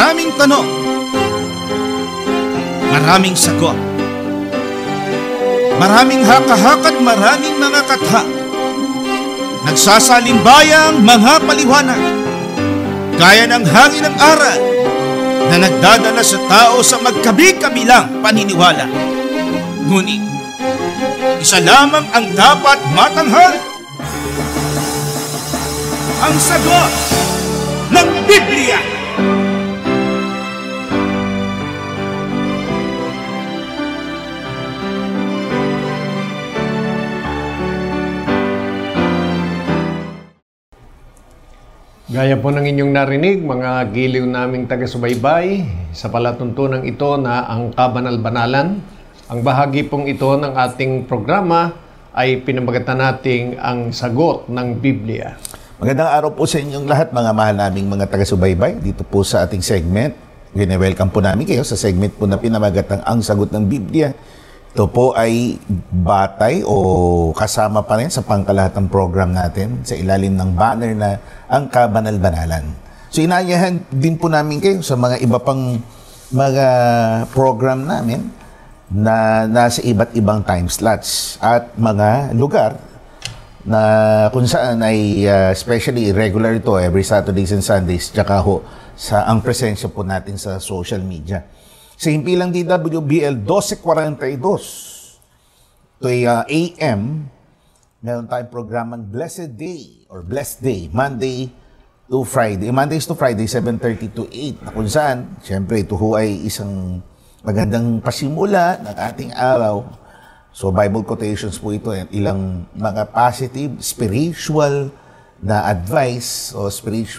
maraming tanong, maraming sagot, maraming haka-haka at maraming mga katha. Nagsasalimbbayang mga paliwanag, gaya ng hangin ng aral na nagdadala sa tao sa magkabi-kabilang paniniwala. Ngunit, isa lamang ang dapat matanghal: ang sagot ng Biblia. Gaya po ng inyong narinig, mga giliw naming taga-subaybay, sa palatuntunan ito na ang kabanal-banalan. Ang bahagi pong ito ng ating programa ay pinamagatan nating ang sagot ng Biblia. Magandang araw po sa inyong lahat, mga mahal naming mga taga-subaybay. Dito po sa ating segment, welcome po namin kayo sa segment po na pinamagatang ang sagot ng Biblia. Ito po ay batay o kasama pa rin sa pangkalahatang program natin sa ilalim ng banner na ang kabanal-banalan. So inaayahan din po namin kayo sa mga iba pang mga program namin na nasa iba't ibang time slots at mga lugar na kung saan ay especially regular ito every Saturdays and Sundays, tsaka ho sa ang presensya po natin sa social media. Sa himpilang DWBL 12:42 to AM, meron tayong programang Blessed Day or Blessed Day, Monday to Friday. Mondays to Friday, 7:30 to 8, na kung saan, syempre, ito ho ay isang magandang pasimula ng ating araw. So, Bible quotations po ito, ilang mga positive, spiritual na advice o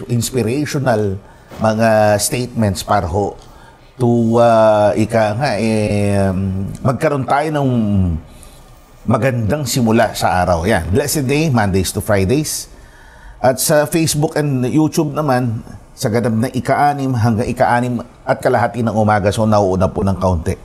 inspirational mga statements para ho to magkaroon tayo ng magandang simula sa araw. Yan, Blessed Day, Mondays to Fridays. At sa Facebook and YouTube naman, sa ganap ng ika-6 hanggang ika-6 at kalahati ng umaga. So, nauuna po ng kaunti.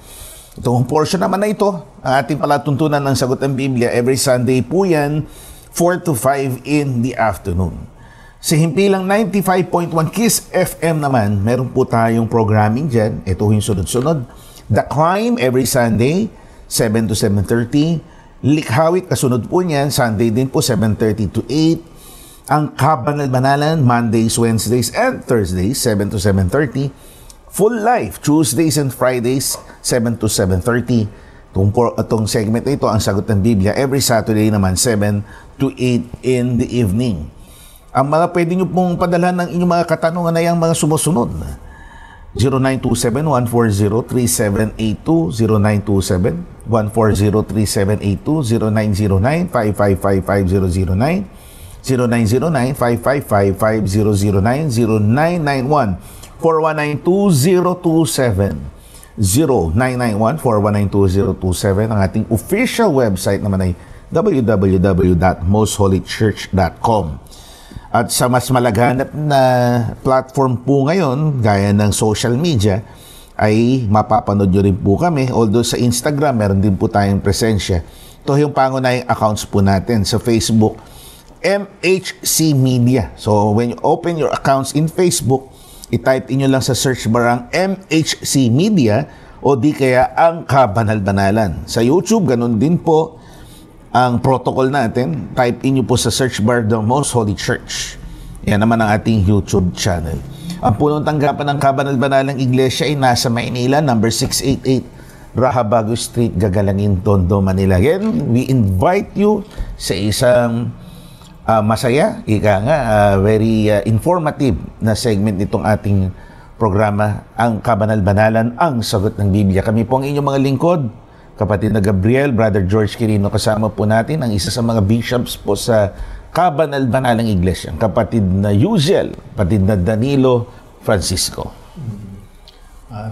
Itong portion naman na ito, ang ating palatuntunan ng sagot ng Biblia, every Sunday po yan, 4 to 5 in the afternoon. Sa himpilang 95.1 Kiss FM naman, meron po tayong programming dyan. Ito yung sunod-sunod. The Climb, every Sunday, 7 to 7:30. Likhawit, kasunod po niyan, Sunday din po, 7:30 to 8. Ang Kabanal-Banalan, Mondays, Wednesdays, and Thursdays, 7 to 7:30. Full Life, Tuesdays and Fridays, 7 to 7:30. Itong segment na ito, ang sagot ng Biblia, every Saturday naman, 7 to 8 in the evening. Ang mga pwede nyo pong padala ng inyong mga katanungan ay ang mga sumusunod. 0927-140-3782, 0927-140-3782, 0909-555-5009, 0909-555-5009, 0991-419-2027, 0991-419-2027. Ang ating official website naman ay www.mostholychurch.com. At sa mas malaganap na platform po ngayon, gaya ng social media, ay mapapanood nyo rin po kami. Although sa Instagram, meron din po tayong presensya. Ito yung pangunahing accounts po natin. Sa Facebook, MHC Media. So, when you open your accounts in Facebook, i-type inyo lang sa search bar ang MHC Media o di kaya ang Kabanal-Banalan. Sa YouTube, ganun din po ang protocol natin. Type inyo po sa search bar The Most Holy Church. Yan naman ang ating YouTube channel. Ang punong tanggapan ng Kabanal-Banalang Iglesia ay nasa Maynila, number 688 Rahabago Street, Gagalangin, Tondo, Manila. Again, we invite you sa isang masaya, very informative na segment nitong ating programa, ang Kabanal-Banalan, ang sagot ng Biblia. Kami po ang inyong mga lingkod, kapatid na Gabriel, Brother George Quirino, kasama po natin ang isa sa mga bishops po sa Kabanal-Banalang Iglesia, ang kapatid na Yuziel, kapatid na Danilo Francisco.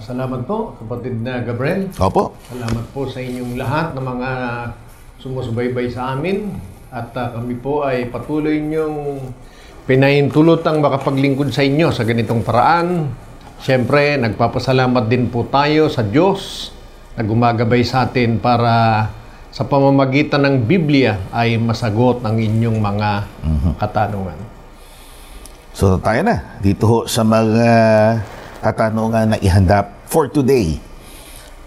Salamat po, kapatid na Gabriel. Opo. Salamat po sa inyong lahat na mga sumusubaybay sa amin. At kami po ay patuloy niyong pinahintulotang makapaglingkod sa inyo sa ganitong paraan. Siyempre, nagpapasalamat din po tayo sa Diyos na gumagabay sa atin para sa pamamagitan ng Biblia ay masagot ang inyong mga katanungan. So tayo na dito ho sa mga katanungan na ihanda for today.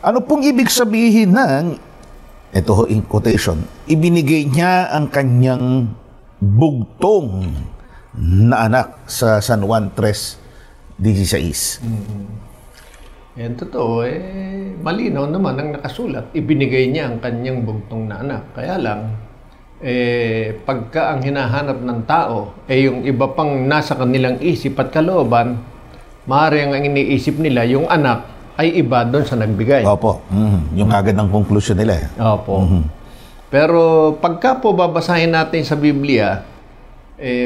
Ano pong ibig sabihin ng, ito ho in quotation, ibinigay niya ang kanyang bugtong na anak sa San Juan 3:16? Yan totoo, malinaw naman ang nakasulat. Ibinigay niya ang kanyang bugtong na anak. Kaya lang, pagka ang hinahanap ng tao, yung iba pang nasa kanilang isip at kalooban, maaaring ang iniisip nila, yung anak ay iba doon sa nagbigay. Opo. Yung agad ng conclusion nila. Opo. Pero pagka po babasahin natin sa Biblia,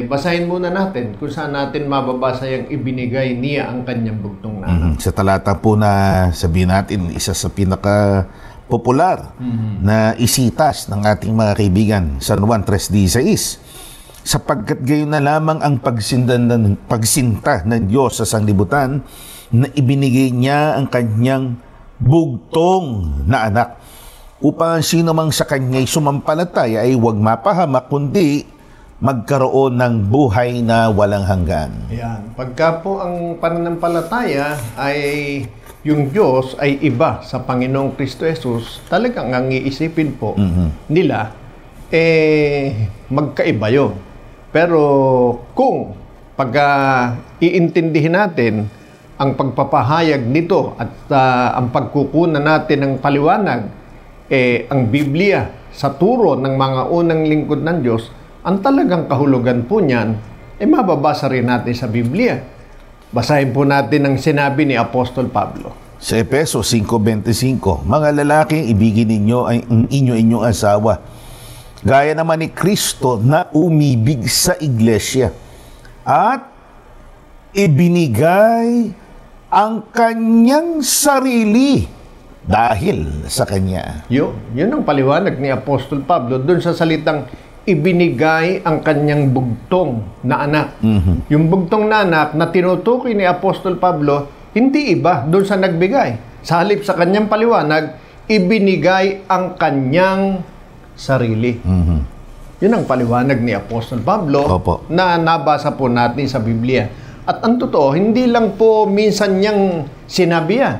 basahin muna natin kung saan natin mababasa yung ibinigay niya ang kanyang bugtong na anak. Sa talata po na sabihin natin, isa sa pinaka-popular na isitas ng ating mga kaibigan, San Juan 3:16. Sapagkat gayon na lamang ang pagsinta ng Diyos sa sanglibutan na ibinigay niya ang kanyang bugtong na anak upang sino mang sa kanya'y sumampalataya ay huwag mapahamak kundi magkaroon ng buhay na walang hanggan. Yan. Pagka po ang pananampalataya ay yung Diyos ay iba sa Panginoong Kristo Jesus, talagang ang iisipin po nila, magkaiba yun. Pero kung iintindihin natin ang pagpapahayag nito at ang pagkukunan natin ng paliwanag, ang Biblia sa turo ng mga unang lingkod ng Diyos, ang talagang kahulugan po niyan, mababasa rin natin sa Biblia. Basahin po natin ang sinabi ni Apostol Pablo. Sa Efeso 5:25, mga lalaki, ibigin ninyo ang inyong asawa, gaya naman ni Kristo na umibig sa iglesia at ibinigay ang kanyang sarili dahil sa kanya. Yun ang paliwanag ni Apostol Pablo doon sa salitang ibinigay ang kanyang bugtong na anak. Yung bugtong na anak na tinutukoy ni Apostol Pablo, hindi iba doon sa nagbigay. Sa halip sa kanyang paliwanag, ibinigay ang kanyang sarili. Yun ang paliwanag ni Apostol Pablo. Opo. Na nabasa po natin sa Biblia. At ang totoo, hindi lang po minsan niyang sinabi yan.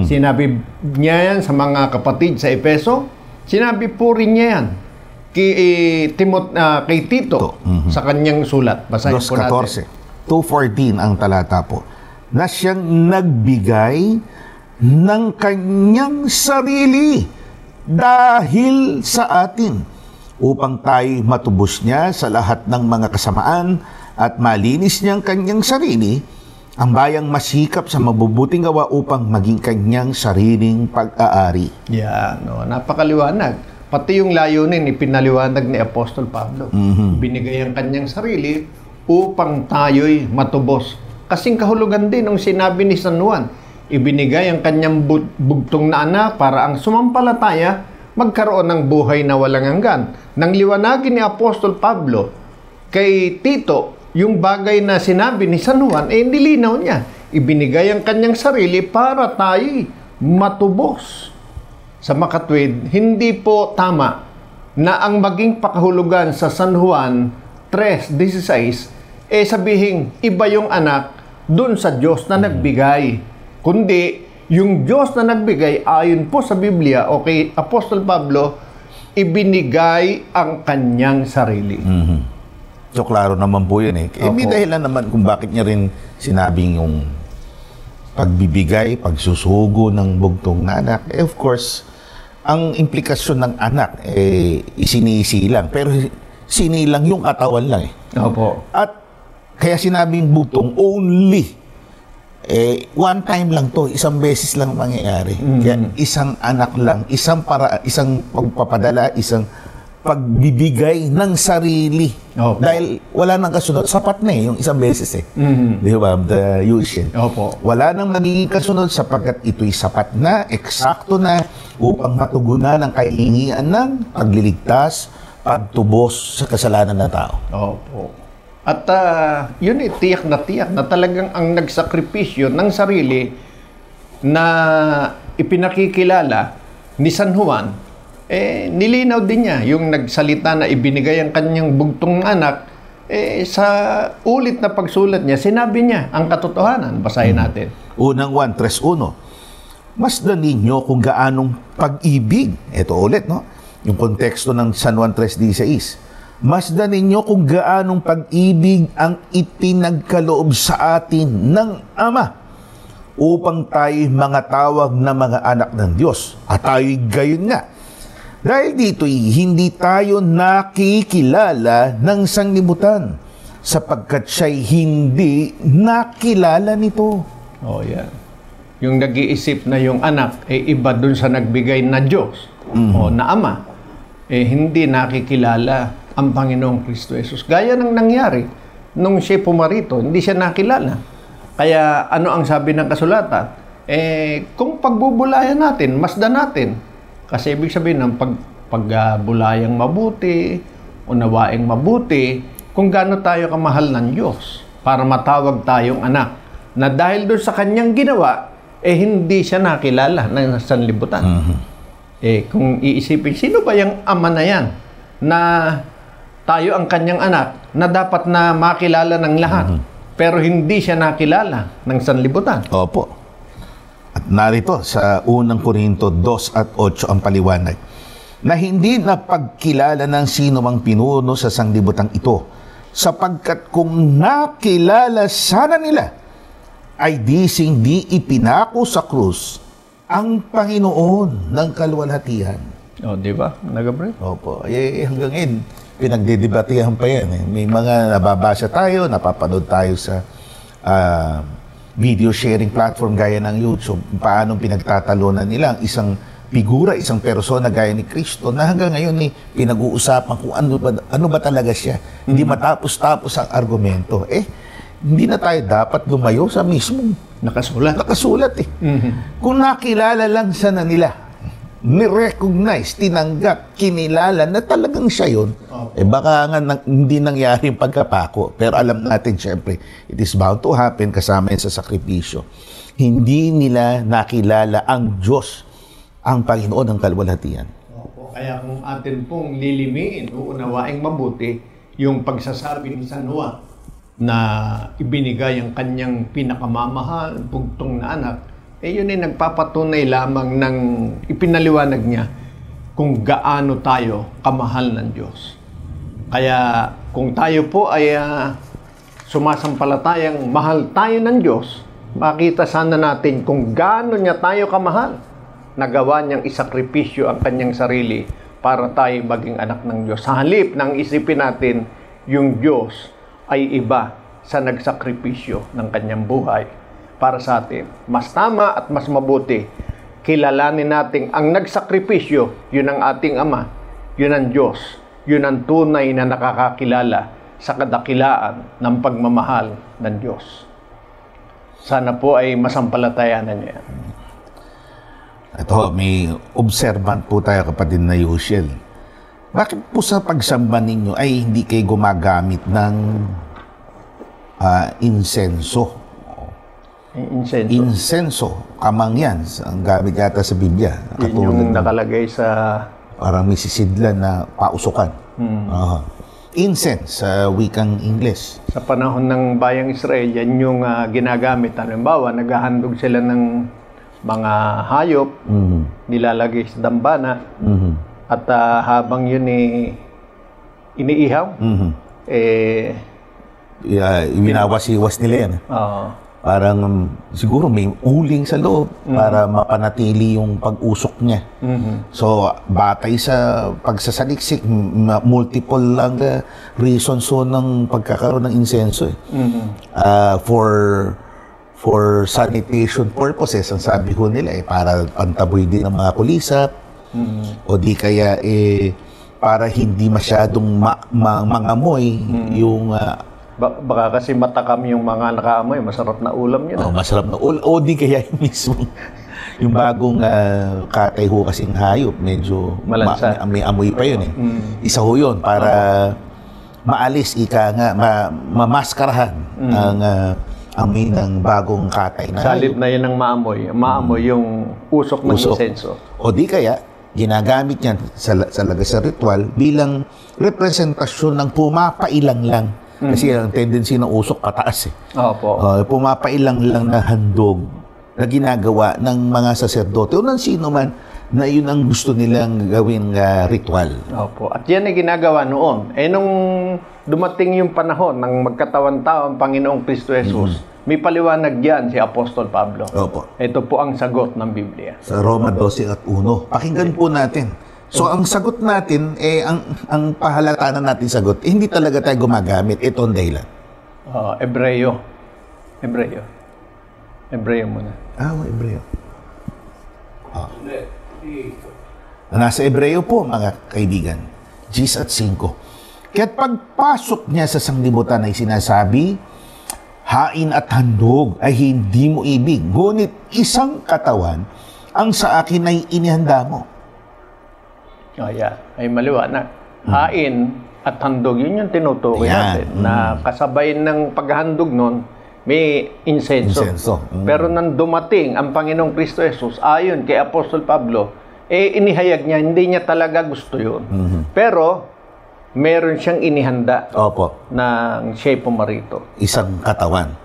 Sinabi niya yan sa mga kapatid sa Efeso. Sinabi po rin niya yan kay Tito sa kanyang sulat. Basahin po natin. 2:14 ang talata po. Na siyang nagbigay ng kanyang sarili dahil sa atin upang tayo matubos niya sa lahat ng mga kasamaan at malinis niyang kanyang sarili, ang bayang masikap sa mabubuting gawa upang maging kanyang sariling pag-aari. Napakaliwanag. Pati yung layunin, ipinaliwanag ni Apostol Pablo. Binigay ang kanyang sarili upang tayo'y matubos. Kasing kahulugan din ng sinabi ni San Juan, ibinigay ang kanyang bugtong na anak para ang sumampalataya magkaroon ng buhay na walang hanggan. Nang liwanagin ni Apostol Pablo kay Tito, yung bagay na sinabi ni San Juan, nilinaw niya. Ibinigay ang kanyang sarili para tayo'y matubos. Sa makatwid, hindi po tama na ang maging pakahulugan sa San Juan 3:16 sabihin iba yung anak dun sa Diyos na nagbigay. Kundi yung Diyos na nagbigay ayon po sa Biblia o kay Apostol Pablo, ibinigay ang kanyang sarili. So klaro naman po yun may dahilan naman kung bakit niya rin sinabing yung pagbibigay, pagsusugo ng bugtong na anak. Of course, ang implikasyon ng anak, isinisilang. Pero sinilang yung katawan lang Opo. At kaya sinabing bugtong only. One time lang to, isang beses lang mangyayari. Kaya isang anak lang, isang pagpapadala, isang pagbibigay ng sarili. Opo. Dahil wala nang kasunod. Sapat na yung isang beses Di ba? The usage. Opo. Wala nang magiging kasunod sapagkat ito'y sapat na, eksakto na, upang matugunan ang kahihingian ng pagliligtas, pagtubos sa kasalanan ng tao. Opo. At yun tiyak na talagang ang nagsakripisyo ng sarili na ipinakikilala ni San Juan, nilinaw din niya yung nagsalita na ibinigay ang kanyang bugtong anak sa ulit na pagsulat niya, sinabi niya ang katotohanan. Basahin natin. Unang 1:3-1. Masdan ninyo kung gaanong pag-ibig. Ito ulit, no? Yung konteksto ng San Juan 3:16. Masdan ninyo kung gaanong pag-ibig ang ipinagkaloob sa atin ng Ama upang tayo'y mga tawag na mga anak ng Diyos. At tayo'y gayon nga. Dahil dito'y hindi tayo nakikilala ng sanglibutan sapagkat siya'y hindi nakilala nito. Oh, yan. Yung nag-iisip na yung anak iba dun sa nagbigay na Diyos o na Ama, hindi nakikilala ang Panginoong Kristo Jesus. Gaya ng nangyari nung siya pumarito, hindi siya nakilala. Kaya ano ang sabi ng kasulatan? Kung pagbubulayan natin, masdan natin. Kasi ibig sabihin ng pagbulayang mabuti, unawaing mabuti, kung gaano tayo kamahal ng Diyos para matawag tayong anak. Na dahil doon sa kanyang ginawa, hindi siya nakilala ng sanlibutan. Kung iisipin, sino ba yung ama na yan na tayo ang kanyang anak na dapat na makilala ng lahat pero hindi siya nakilala ng sanlibutan? Opo. At narito sa unang Korinto 2:8 ang paliwanag na hindi napagkilala ng sino mang pinuno sa sanglibutang ito sapagkat kung nakilala sana nila ay di ipinako sa krus ang Panginoon ng kaluwalhatian. Di ba? Nagabre? Opo. Hanggang ngayon, pinagdidebatihan pa yan. May mga nababasa tayo, napapanood tayo sa video sharing platform gaya ng YouTube. Paano pinagtatalunan nila ang isang figura, isang persona gaya ni Kristo na hanggang ngayon pinag-uusapan kung ano ba talaga siya. Hindi matapos-tapos ang argumento. Hindi na tayo dapat lumayo sa mismong nakasulat. Kung nakilala lang sana nila, ni-recognize, tinanggap, kinilala na talagang siya yun, baka nga hindi nangyari yung pagkapako. Pero alam natin, syempre, it is bound to happen kasama yun sa sakripisyo. Hindi nila nakilala ang Diyos, ang Panginoon ng kaluwalhatian. Kaya kung atin pong lilimiin, uunawaing mabuti, yung pagsasabi ni San Juan na ibinigay ang kanyang pinakamamahal, bugtong na anak, yun ay nagpapatunay lamang ng ipinaliwanag niya kung gaano tayo kamahal ng Diyos. Kaya kung tayo po ay sumasampalatayang mahal tayo ng Diyos, makita sana natin kung gaano niya tayo kamahal. Nagawa niyang isakripisyo ang kanyang sarili para tayo maging anak ng Diyos. Sa halip nang isipin natin yung Diyos ay iba sa nagsakripisyo ng kanyang buhay para sa atin. Mas tama at mas mabuti, kilalanin natin ang nagsakripisyo, yun ang ating Ama, yun ang Diyos, yun ang tunay na nakakakilala sa kadakilaan ng pagmamahal ng Diyos. Sana po ay masampalatayanan niya. Ito, may observant po tayo, kapatid na Yusiel. Bakit po sa pagsamba ninyo ay hindi kayo gumagamit ng insenso? Insenso, kamang yan. Ang gamit yata sa Biblia. Yun yung nakalagay sa... Parang may sisidlan na pausukan. Incense, sa wikang Ingles. Sa panahon ng bayang Israel, yan yung ginagamit. Halimbawa, naghahandog sila ng mga hayop, nilalagay sa dambana, at habang yun iniihaw, winawasiwas nila yan. Parang siguro may uling sa loob para mapanatili yung pag-usok niya. So, batay sa pagsasaliksik, multiple lang reasons ng pagkakaroon ng insenso. For sanitation purposes, ang sabi ko nila, para pantaboy din ng mga kulisap, o di kaya para hindi masyadong mangamoy yung... Baka kasi matakam yung mga nakaamoy, masarap na ulam yun. Masarap na ulam. O di kaya yung mismo, yung bagong katay ho kasing hayop, medyo may amoy pa yun. Isa ho yun, para maalis, mamaskarahan ang amoy ng bagong katay na salip na yun ang maamoy yung usok ng insenso. O di kaya, ginagamit yan sa ritual bilang representasyon ng pumapailang lang Kasi ang tendency ng usok pataas eh. Opo. Pumapailang lang na handog na ginagawa ng mga saserdote o ng sino man na yun ang gusto nilang gawing ritual. Opo. At yan ay ginagawa noon. Nung dumating yung panahon ng magkatawan-tao ang Panginoong Kristo Jesus, may paliwanag yan si Apostol Pablo. Opo. Ito po ang sagot ng Biblia. Sa Roma 12:1. Pakinggan po natin. So, ang sagot natin, ang pahalata na natin sagot, hindi talaga tayo gumagamit. Ito ang dahilan. Ebreo muna. Ebreo. Nasa Ebreo po, mga kaibigan. 10:5. Kaya't pagpasok niya sa sanglibutan ay sinasabi, hain at handog ay hindi mo ibig, ngunit isang katawan ang sa akin ay inihanda mo. Ay maliwanag. Hain at handog, yun yung tinutukoy natin. Na kasabay ng paghandog nun, may insenso. Pero nang dumating ang Panginoong Kristo Jesus, ayon kay Apostol Pablo, inihayag niya, hindi niya talaga gusto yun. Pero, meron siyang inihanda. Opo. Na siya'y pumarito. Isang katawan.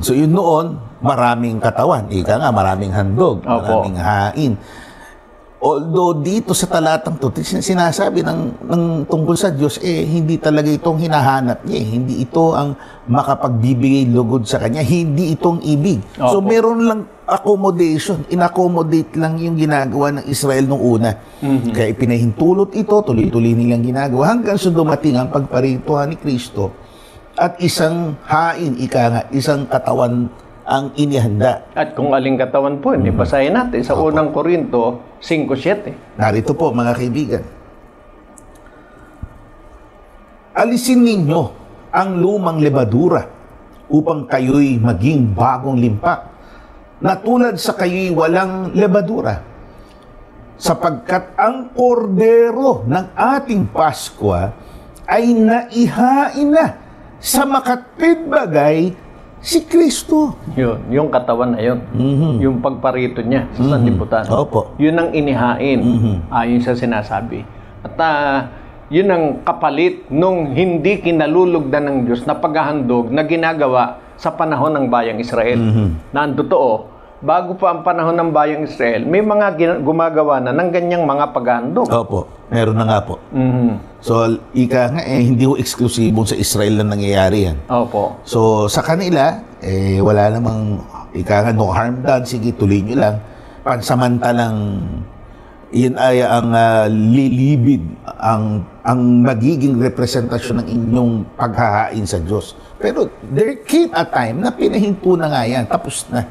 So yun noon, maraming katawan. Ika nga, maraming handog, maraming hain. Although dito sa talatang to, sinasabi ng tungkol sa Diyos, hindi talaga itong hinahanap niya. Hindi ito ang makapagbibigay lugod sa kanya. Hindi itong ibig. Opo. So meron lang accommodation. In-accommodate lang yung ginagawa ng Israel nung una. Kaya ipinahintulot ito, tuloy-tuloy nilang ginagawa hanggang sa dumating ang pagparituhan ni Kristo at isang hain, isang katawan ang inihanda. At kung aling katawan po, hindi basahin natin sa unang Korinto 5:7. Narito po, mga kaibigan. Alisin ninyo ang lumang lebadura upang kayo'y maging bagong limpak, na tulad sa kayo'y walang lebadura. Sapagkat ang kordero ng ating Paskwa ay naihain na sa makatwid bagay si Kristo. Yun, yung katawan na yun. Yung pagparito niya sa sanlibutan. Opo. Yun ang inihain. Ayon sa sinasabi. At yun ang kapalit nung hindi kinalulugdan ng Diyos na paghahandog na ginagawa sa panahon ng bayang Israel. Na ang totoo, bago pa ang panahon ng bayang Israel, may mga gumagawa na ng ganyang mga paghahandog. Opo. Meron na nga po. So, ika nga, hindi ho eksklusibo sa Israel na nangyayari yan. Opo. So, sa kanila, wala namang, ika nga, no harm done. Sige, tuloy nyo lang. Pansamantalang, yan ay ang lilibid, ang magiging representasyon ng inyong paghahain sa Diyos. Pero, there came a time na pinahinto na nga yan. Tapos na.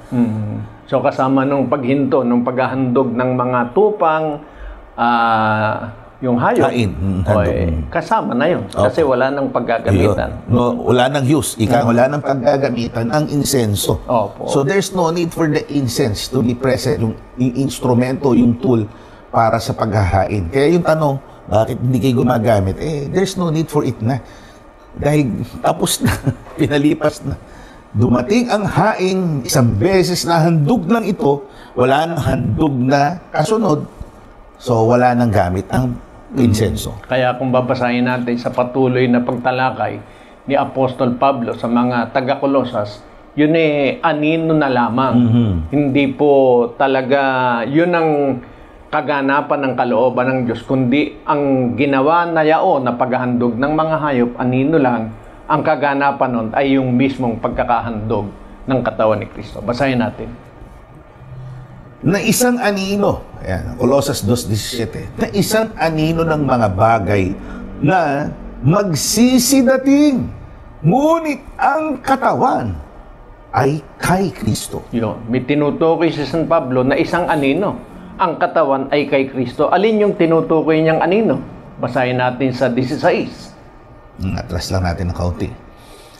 So, kasama nung paghinto, nung paghahandog ng mga tupang, yung hayop, kasama na yun. Kasi wala nang paggagamitan. Wala nang use. Wala nang paggagamitan ang insenso. Opo. So there's no need for the incense to be present, yung instrumento, yung tool para sa paghahain. Kaya yung tanong, bakit hindi kayo gumagamit? There's no need for it na. Dahil tapos na, pinalipas na. Dumating ang haing, isang beses na handog lang ito, wala nang handog na kasunod, so wala nang gamit ang insenso. Kaya kung babasahin natin sa patuloy na pagtalakay ni Apostol Pablo sa mga taga-Kolosas, yun anino na lamang. Hindi po talaga yun ang kaganapan ng kalooban ng Diyos, kundi ang ginawa na yaon na paghahandog ng mga hayop, anino lang, ang kaganapan nun ay yung mismong pagkakahandog ng katawan ni Kristo. Basahin natin. Na isang anino, ayan, Colossus 2:17, na isang anino ng mga bagay na magsisidating, ngunit ang katawan ay kay Kristo. Yun, may tinutukoy si San Pablo na isang anino, ang katawan ay kay Kristo. Alin yung tinutukoy niyang anino? Basahin natin sa 16. Atras lang natin ng kaunti.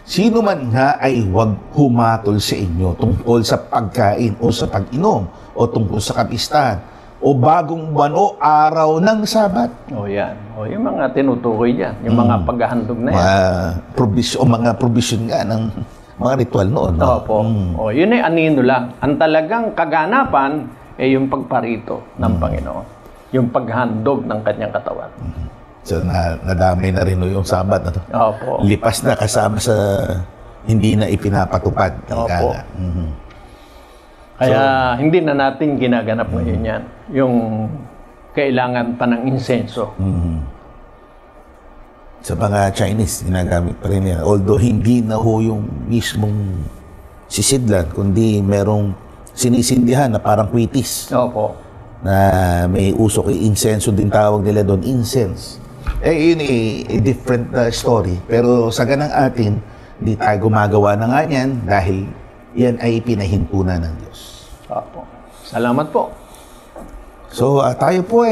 Sino man nga ay huwag humatol sa inyo tungkol sa pagkain o sa pag-inom o tungkol sa kapistahan o bagong buwan o araw ng Sabat. Yan. Yung mga tinutukoy dyan. Yung mga paghahandog na yan. Mga provision nga ng mga ritual noon. No? Opo. Yun ay anino lang. Ang talagang kaganapan ay yung pagparito ng Panginoon. Yung paghandog ng kanyang katawan. So, nadamay na rin yung Sabat. Ano? Opo. Lipas na kasama sa hindi na ipinapatupad. Opo. Mhm. Kaya hindi na natin ginaganap ngayon yan. Yung kailangan pa ng insenso. Sa mga Chinese, ginagamit pa rin yan. Although hindi na ho yung mismong sisidlan, kundi merong sinisindihan na parang kwitis. Opo. Na may usok, insenso din tawag nila doon, incense. Yun different story. Pero sa ganang atin, hindi tayo gumagawa na nga yan dahil yan ay pinahimpunan ng Diyos. Opo. Salamat po. So, tayo po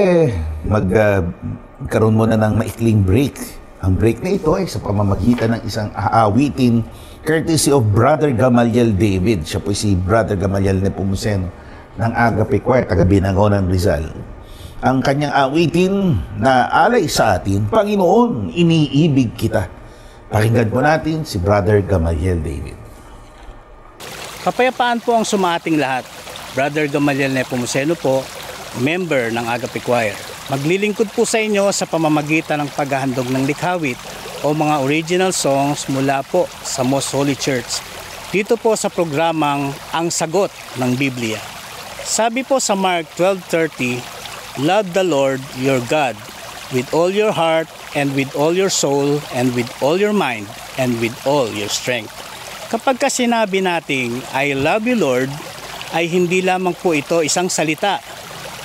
magkaroon muna ng maikling break. Ang break na ito ay sa pamamagitan ng isang aawitin courtesy of Brother Gamaliel David. Siya po si Brother Gamaliel Nepomuceno ng Agape Choir, taga Binangonan, Rizal. Ang kanyang awitin na alay sa atin, Panginoon, iniibig kita. Pakinggan po natin si Brother Gamaliel David. Kapayapaan po ang sumating lahat. Brother Gamaliel Nepomuceno po, member ng Agape Choir. Maglilingkod po sa inyo sa pamamagitan ng paghahandog ng likhawit o mga original songs mula po sa Most Holy Church. Dito po sa programang Ang Sagot ng Biblia. Sabi po sa Mark 12:30, love the Lord your God with all your heart and with all your soul and with all your mind and with all your strength. Kapag ka sinabi nating I love you Lord, ay hindi lamang po ito isang salita,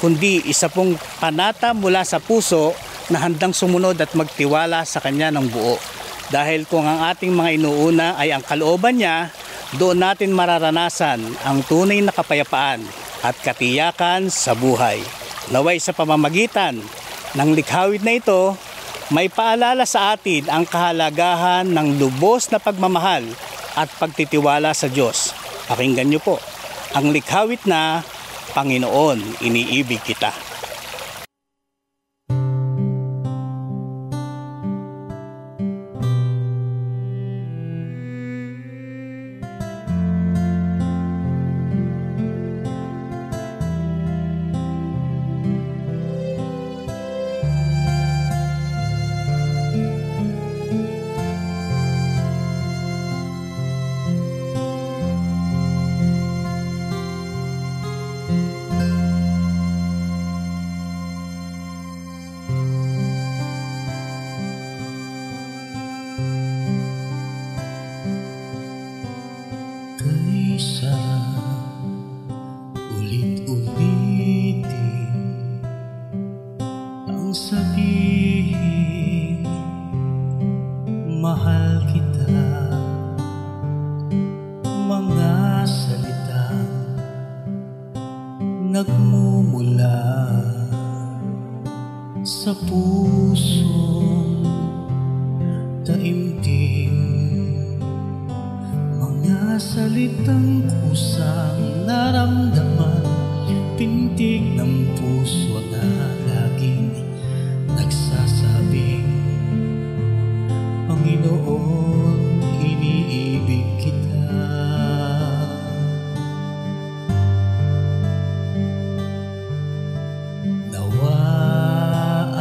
kundi isa pong panata mula sa puso na handang sumunod at magtiwala sa Kanya ng buo. Dahil kung ang ating mga inuuna ay ang kalooban niya, doon natin mararanasan ang tunay na kapayapaan at katiyakan sa buhay. Naway sa pamamagitan ng likhawit na ito, may paalala sa atin ang kahalagahan ng lubos na pagmamahal at pagtitiwala sa Diyos. Pakinggan niyo po ang likhawit na Panginoon, iniibig kita. Mahal kita, mga salita nagmumula sa pusong taimtim, mga salitang kusang naramdaman, pintig ng puso na laging nagsasabing Panginoon, iniibig kita. Nawa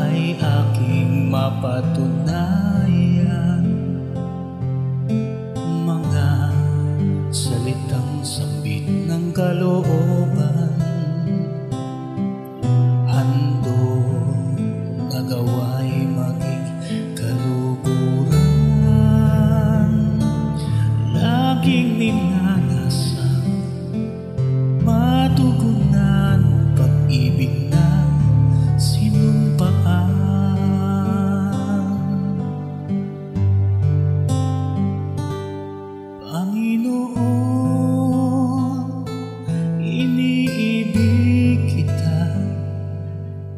ay aking mapatunayan mga salitang sambit ng kalooban, handog na gawa'y maging kaluguran. Laging minanasang matugunan pag-ibig na sinumpaan. Panginoon, iniibig kita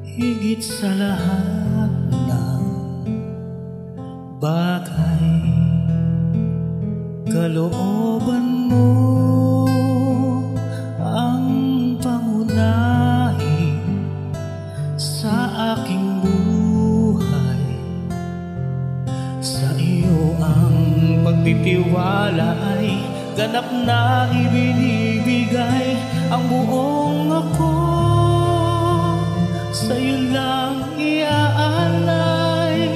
higit sa lahat ng bagay. Kalooban mo ang pangunahin sa aking buhay. Sa iyo ang pagtitiwala ay ganap na ibinibigay. Ang buong ako sa iyo lang iaalay.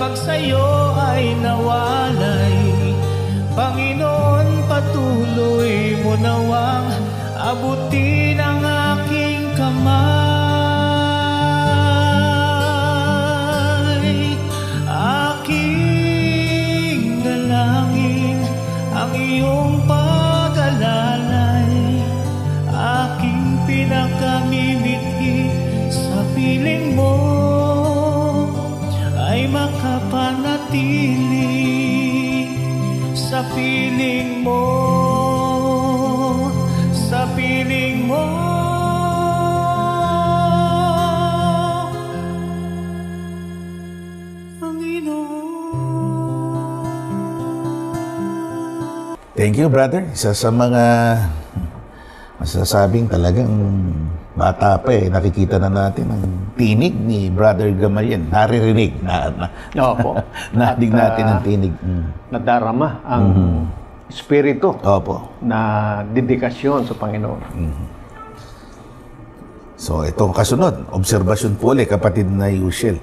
pag sa'yo ay nawalay. Panginoon, patuloy mo nawang abutin ang aking kamay. Aking dalangin ang iyong pag-alalay, aking pinakamimithi sa piling mo ay makapanatili. Sa piling mo, sa piling mo. Thank you, brother. Isa sa mga masasabing talagang bata pa nakikita na natin ang tinig ni Brother Gamaliel. Naririnig. Opo. Nadig natin ang tinig. Nadarama ang espiritu Opo. na dedikasyon sa Panginoon. So, itong kasunod, obserbasyon po ulit, kapatid na Yushel.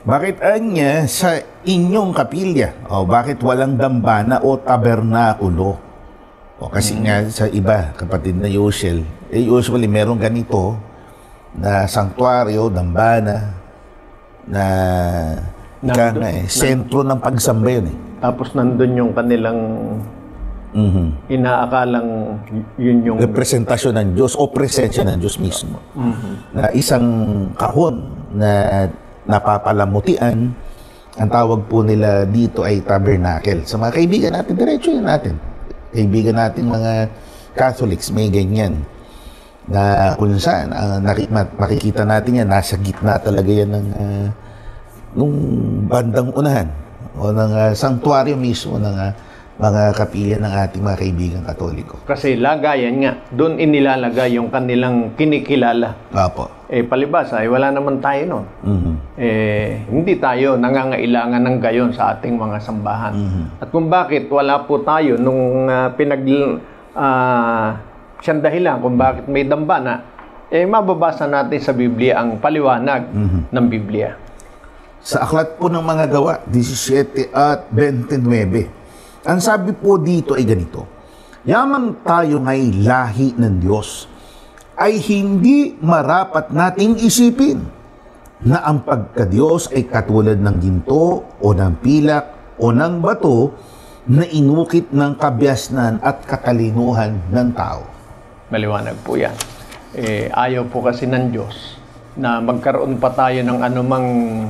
Bakit anya sa inyong kapilya? Bakit walang dambana o tabernakulo? Kasi nga sa iba, kapatid na Yushel, usually merong ganito na sanktuaryo, dambana, na sentro ng pagsamba yun Tapos nandun yung kanilang inaakalang yun yung representasyon ng Diyos o presensya ng Diyos mismo. Na isang kahon na napapalamutian, ang tawag po nila dito ay tabernacle. Sa mga kaibigan natin, diretso yun natin. Kaibigan natin mga Catholics, may ganyan. Na kung saan, makikita natin yan, nasa gitna talaga yan ng nung bandang unahan o ng sanktuaryo mismo ng mga kapilya ng ating mga kaibigan Katoliko. Kasi lagayan nga, doon inilalagay yung kanilang kinikilala. Apo. Palibasa, wala naman tayo noon. Hindi tayo nangangailangan ng gayon sa ating mga sambahan. At kung bakit wala po tayo nung siyang dahilan kung bakit may dambana, mababasa natin sa Biblia ang paliwanag ng Biblia. Sa aklat po ng mga gawa, 17 at 29, ang sabi po dito ay ganito: Yamang tayo ngay lahi ng Diyos, ay hindi marapat nating isipin na ang pagka-Diyos ay katulad ng ginto o ng pilak o ng bato na inukit ng kabyasnan at katalinuhan ng tao. Maliwanag po yan. Ayaw po kasi ng Diyos na magkaroon pa tayo ng anumang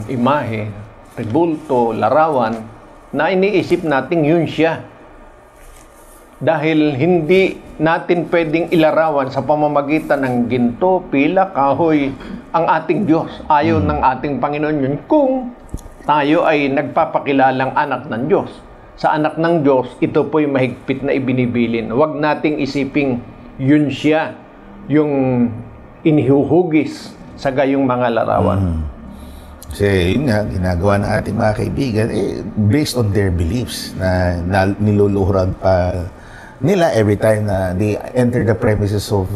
imahe, rebulto, larawan, na iniisip nating yun siya. Dahil hindi natin pwedeng ilarawan sa pamamagitan ng ginto, pila, kahoy, ang ating Diyos. Ayaw ng ating Panginoon yun kung tayo ay nagpapakilalang anak ng Diyos. Sa anak ng Diyos, ito po'y mahigpit na ibinibilin. Huwag nating isiping yun siya, yung inihuhugis sa gayong mga larawan. Kasi yun nga, ginagawa ng ating mga kaibigan, based on their beliefs na niluluhuran pa nila every time na they enter the premises of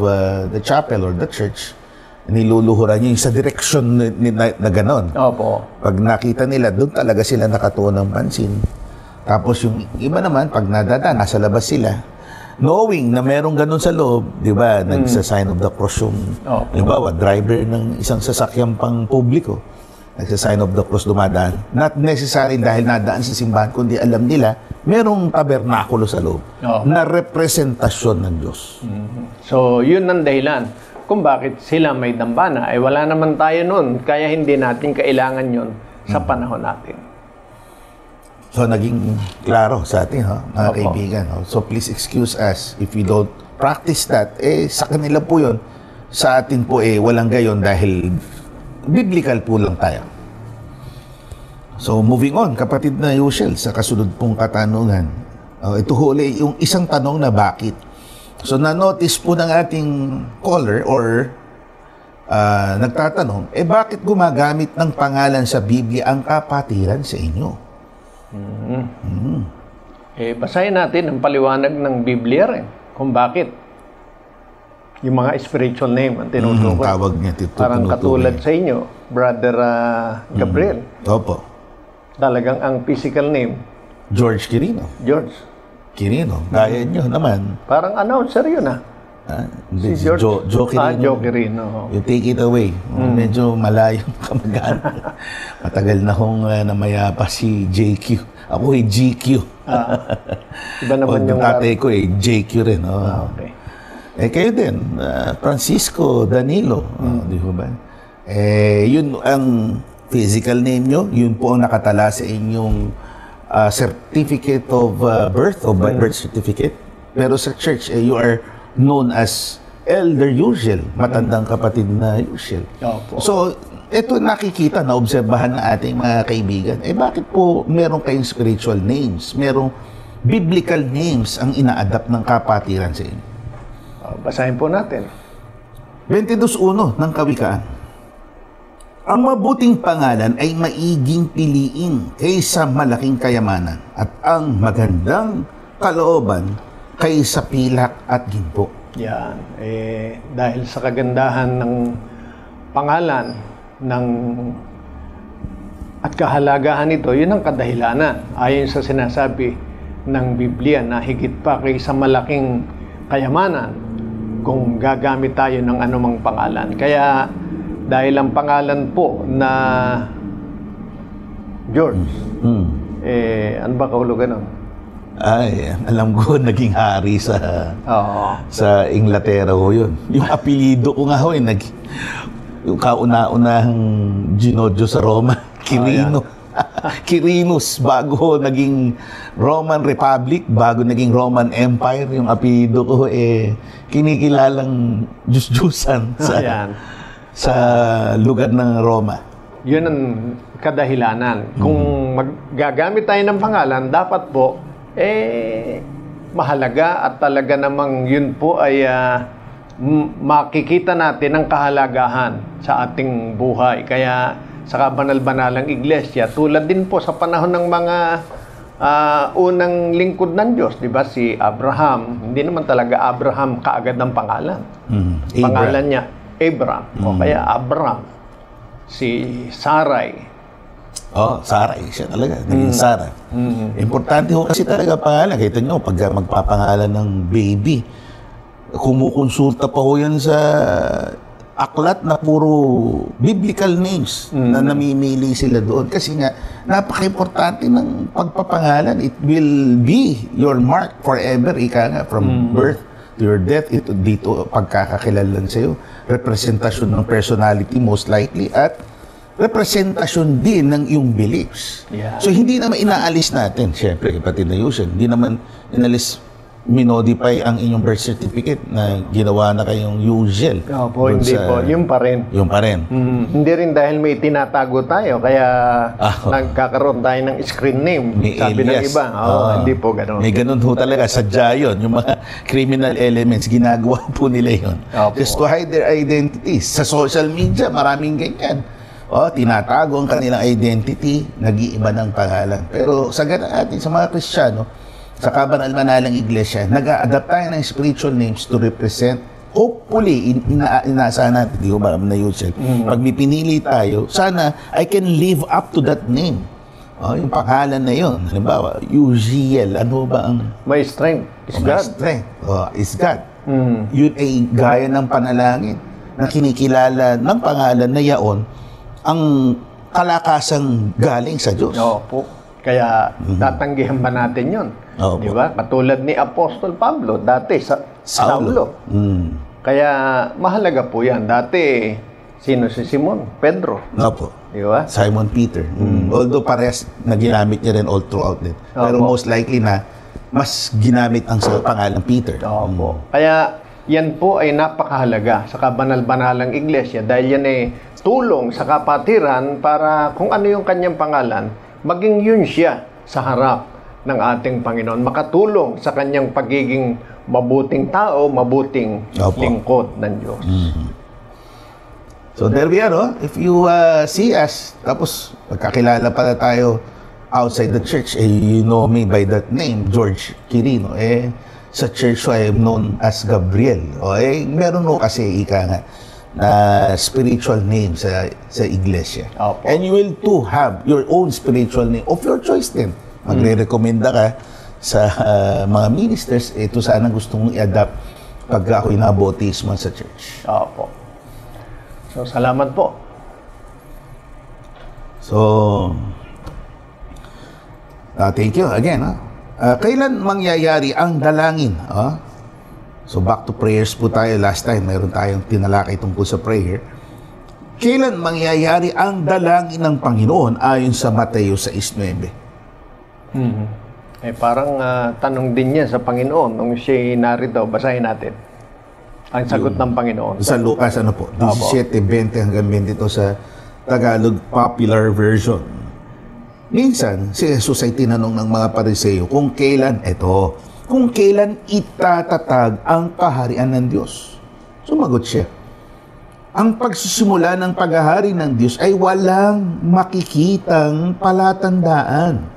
the chapel or the church, niluluhuran yun sa direksyon na ganon. Opo. Pag nakita nila, doon talaga sila nakatuon ng pansin. Tapos yung iba naman, pag nadada, nasa labas sila, knowing na merong ganon sa loob, di ba, nagsa-sign of the cross yung, halimbawa, driver ng isang sasakyang pang publiko, nagsa-sign of the cross dumadaan. Not necessarily dahil nadaan sa simbahan, kundi alam nila, merong tabernakulo sa loob na representasyon ng Diyos. So, yun ang dahilan kung bakit sila may dambana. Wala naman tayo nun, kaya hindi natin kailangan yun sa panahon natin. So, naging klaro sa atin, mga kaibigan. So, please excuse us if we don't practice that. Sa kanila po yun. Sa atin po, walang gayon dahil biblical po lang tayo. So, moving on, kapatid na Yushel, sa kasunod pong katanungan. Ito huli, yung isang tanong na bakit. So, na-notice po ng ating caller or nagtatanong, bakit gumagamit ng pangalan sa Biblia ang kapatiran sa inyo? Basahin natin ang paliwanag ng Biblia rin kung bakit. Yung mga spiritual name ang tinutukoy. Tawag niya, parang katulad sa inyo, Brother Gabriel. Opo. Talagang ang physical name, George Quirino. George. Quirino. Gaya nyo naman. Parang announcer yun ah. Hindi, Si George. Joe Quirino. Joe Quirino. You take it away. Medyo malayo kamag-anak. Matagal na kong namayapa si JQ. Ako GQ. Iba naman yung tatay ko JQ rin. okay. Kayo din, Francisco Danilo. Di ba? Yun ang physical name nyo. Yun po ang nakatala sa inyong certificate of birth o birth certificate. Pero sa church, you are known as Elder Uziel, matandang kapatid na Uziel. Opo. So, ito nakikita, naobserbahan ng ating mga kaibigan. Bakit po meron kayong spiritual names? Merong biblical names ang ina-adapt ng kapatiran sa inyo? Basahin po natin. 22:1 ng Kawikaan. Ang mabuting pangalan ay maiging piliin kaysa malaking kayamanan at ang magandang kalooban kaysa pilak at ginto. Yan. Dahil sa kagandahan ng pangalan at kahalagahan nito, yun ang kadahilanan. Ayon sa sinasabi ng Biblia na higit pa kaysa malaking kayamanan kung gagamit tayo ng anumang pangalan. Kaya dahil ang pangalan po na George, ano ba kahulugan nun? Ay, alam ko, naging hari sa Inglaterra ho yun. Yung apelido ko nga ho, yung kauna-unahang ginodyo sa Roma, Quirino. Quirinus, bago ho naging Roman Republic, bago naging Roman Empire, yung apelido ko kinikilalang Diyos-Diyosan sa lugar ng Roma. Yun ang kadahilanan. Kung gagamit tayo ng pangalan, dapat po, mahalaga at talaga namang yun po ay makikita natin ang kahalagahan sa ating buhay. Kaya sa kabanal-banalang iglesia, tulad din po sa panahon ng mga unang lingkod ng Diyos, di ba? Si Abraham, hindi naman talaga Abraham kaagad ng pangalan. Pangalan niya, Abram, o kaya Abram. Si Sarai. Sarai, siya talaga. Naging Sarah. Importante ho kasi talaga pangalan. Kita nyo, pag magpapangalan ng baby, kumukonsulta pa ho yan sa aklat na puro biblical names na namimili sila doon. Kasi nga, napaka-importante ng pagpapangalan. It will be your mark forever. Ika nga, from birth to your death, ito dito pagkakakilalan sa'yo. Representasyon ng personality most likely at representasyon din ng iyong beliefs. Yeah. So, hindi naman inaalis natin, syempre, kapatid na Yusen, hindi naman minodify ang inyong birth certificate na ginawa na kayong Uziel. Opo, hindi po. Yung pa rin. Yung pa rin. Hindi rin dahil may tinatago tayo, kaya nagkakaroon tayo ng screen name. May sabi alias. ng iba. Hindi po ganun. May ganun ho talaga. Sadya yun. Yung mga criminal elements, ginagawa po nila yun. Opo. Just to hide their identities. Sa social media, maraming ganyan. Tinatago ang kanilang identity, nag-iiba ng pangalan. Pero sa ganun natin, sa mga Kristiyano, sa kabanal-banalang iglesia, nag-a-adapt tayo ng spiritual names to represent, hopefully, inaasahan natin, di ba, na Yusen, pag may pinili tayo, sana I can live up to that name. Yung pangalan na yun, halimbawa, Uziel, ano ba ang... May strength. Is God. Strength. Is God. Yun ay gaya ng panalangin na kinikilala ng pangalan na yaon ang kalakasang galing sa Diyos. Opo. Kaya tatanggihan ba natin yun? Di ba? Katulad ni Apostol Pablo, dati sa Saulo. Kaya mahalaga po yan. Dati, sino si Simon? Pedro. Opo. Di ba? Simon Peter. Although parehas na ginamit niya rin all throughout din. Pero most likely na mas ginamit ang sa pangalang Peter. Opo. Kaya yan po ay napakahalaga sa kabanal-banalang iglesia dahil yan ay tulong sa kapatiran para kung ano yung kanyang pangalan, maging yun siya sa harap ng ating Panginoon. Makatulong sa kanyang pagiging mabuting tao, mabuting lingkod ng Diyos. So there we are, if you see us, tapos magkakilala pala tayo outside the church, you know me by that name, George Quirino. Sa church I am known as Gabriel. Meron mo kasi ika nga, spiritual name sa iglesia. Opo. And you will too have your own spiritual name of your choice din. Magre-recommenda ka sa mga ministers, ito sana gusto mong i-adapt pag ako'y nabautismo sa church. Opo. So, salamat po. So, thank you again. Kailan mangyayari ang dalangin? So, back to prayers po tayo. Last time, mayroon tayong tinalakay tungkol sa prayer. Kailan mangyayari ang dalangin ng Panginoon ayon sa Mateo 6:9? Parang tanong din niya sa Panginoon nung siya narito. Basahin natin. Ang sagot ng Panginoon. Sa Lucas, 17:20 hanggang 22 sa Tagalog Popular Version. Minsan, si Jesus ay tinanong ng mga Pariseo kung kailan itatatag ang kaharian ng Diyos. Sumagot siya, ang pagsisimula ng paghahari ng Diyos ay walang makikitang palatandaan.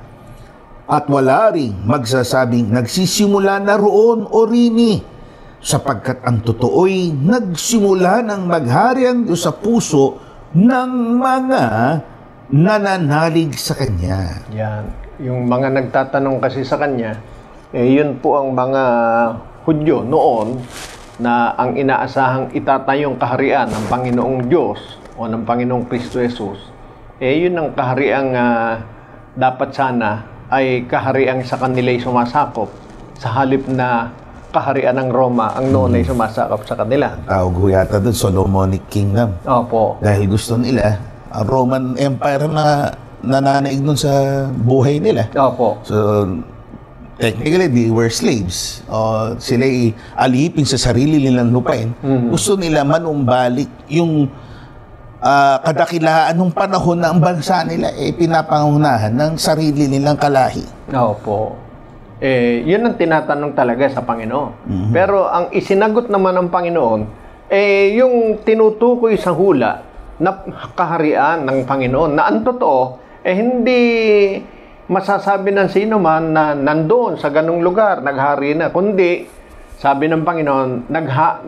At wala ring magsasabing nagsisimula na roon o rini, sapagkat ang totoo'y nagsimula ng maghari ang Diyos sa puso ng mga nananalig sa Kanya. Yan. Yung mga nagtatanong kasi sa Kanya, yun po ang mga Hudyo noon na ang inaasahang itatayong kaharian ng Panginoong Diyos o ng Panginoong Kristo Jesus, yun ang kahariang dapat sana ay kahariang sa kanila'y sumasakop sa halip na kaharian ng Roma ang noon ay sumasakop sa kanila. Tawag ho yata doon, Solomonic Kingdom. Opo. Dahil gusto nila, ang Roman Empire na nananaig doon sa buhay nila. Opo. So, technically, they were slaves. Sila'y alipin sa sarili nilang lupain. Gusto nila manumbalik yung kadakilaan ng panahon na ang bansa nila pinapangunahan ng sarili nilang kalahi. Opo. Yun ang tinatanong talaga sa Panginoon. Pero ang isinagot naman ng Panginoon, yung tinutukoy sa hula na kaharian ng Panginoon, na ang totoo, hindi masasabi ng sino man na nandoon sa ganung lugar, naghari na, kundi, sabi ng Panginoon,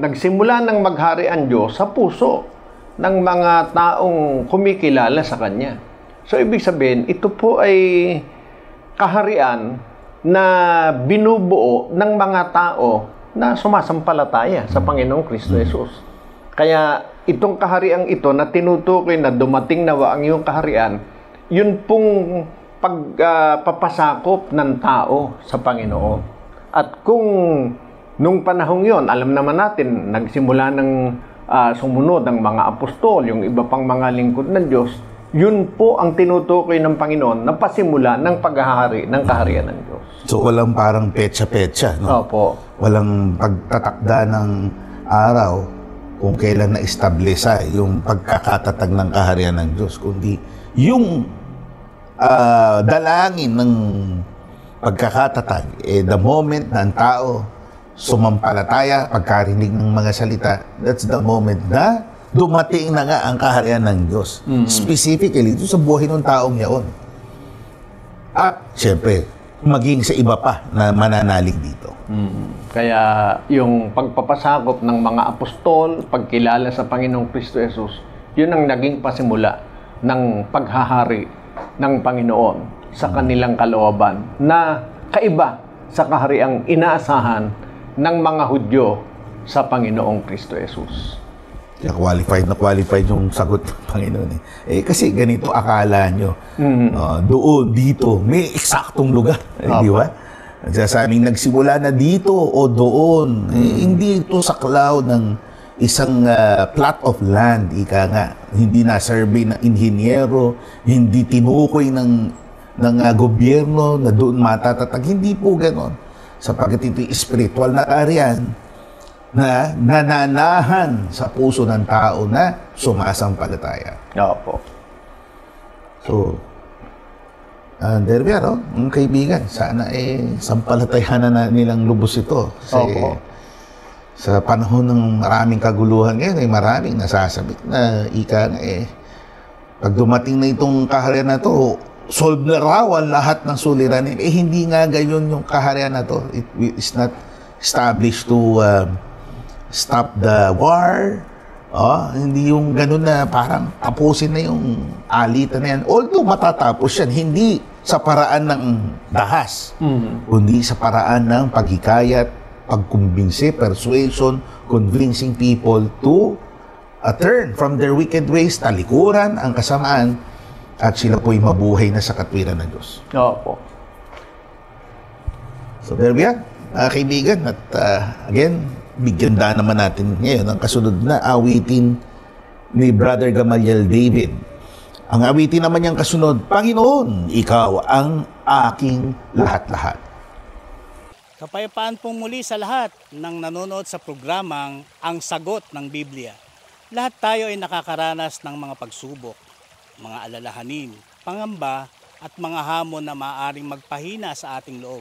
nagsimula ng maghari ang Diyos sa puso ng mga taong kumikilala sa Kanya. So, ibig sabihin, ito po ay kaharian na binubuo ng mga tao na sumasampalataya sa Panginoong Kristo Jesus. Kaya itong kahariang ito na tinutukoy na dumating nawa ang iyong kaharian, yun pong pagpapasakop ng tao sa Panginoon. At kung nung panahong yon, alam naman natin, nagsimula ng sumunod ang mga apostol, yung iba pang mga lingkod ng Diyos, yun po ang tinutukoy ng Panginoon na pasimula ng paghahari ng kaharian ng Diyos. So, walang parang petsa-petsa, no? Opo. Walang pagtatakda ng araw kung kailan na-establisa yung pagkakatatag ng kaharian ng Diyos, kundi yung dalangin ng pagkakatatag, the moment na ang tao sumampalataya, pagkarinig ng mga salita, that's the moment na dumating na nga ang kaharian ng Diyos. Specifically, ito sa buhay ng taong yaon. At, syempre, maging sa iba pa na mananalig dito. Kaya, yung pagpapasakop ng mga apostol, pagkilala sa Panginoong Kristo Jesus, yun ang naging pasimula ng paghahari ng Panginoon sa kanilang kalooban na kaiba sa kahariang inaasahan ng mga Hudyo sa Panginoong Kristo Jesus. Kaya qualified yung sagot ng Panginoon. Kasi ganito akala nyo. Doon, dito, may eksaktong lugar. Di ba? Nagsasabing nagsimula na dito o doon. Hindi ito saklaw ng isang plot of land, ika nga. Hindi na-survey ng inhinyero, hindi tinukoy ng gobyerno na doon matatatag. Hindi po ganon. Sapagkat ito'y spiritual na kaharian na nananahan sa puso ng tao na sumasampalataya. Opo. So, there we are, mga kaibigan. Sana sampalatayanan na nilang lubos ito. Kasi sa panahon ng maraming kaguluhan ngayon, maraming nasasabik na ika nga pag dumating na itong kaharian na to, solve na raw ang lahat ng suliranin. Hindi nga gayon yung kaharian na to. It is not established to stop the war Hindi yung ganun na parang tapusin na yung alitan na yan. Although matatapos yan, hindi sa paraan ng dahas, kundi sa paraan ng paghikayat, pagkumbinsi, persuasion, convincing people to turn from their wicked ways, talikuran ang kasamaan, at sila po'y mabuhay na sa katwiran ng Diyos. Opo. So there we are, kaibigan. At again, bigyan daan naman natin ngayon ang kasunod na awitin ni Brother Gamaliel David. Ang awitin naman niyang kasunod, Panginoon, Ikaw ang aking lahat-lahat. Kapayapaan pong muli sa lahat ng nanonood sa programang Ang Sagot ng Biblia. Lahat tayo ay nakakaranas ng mga pagsubok, mga alalahanin, pangamba at mga hamon na maaaring magpahina sa ating loob.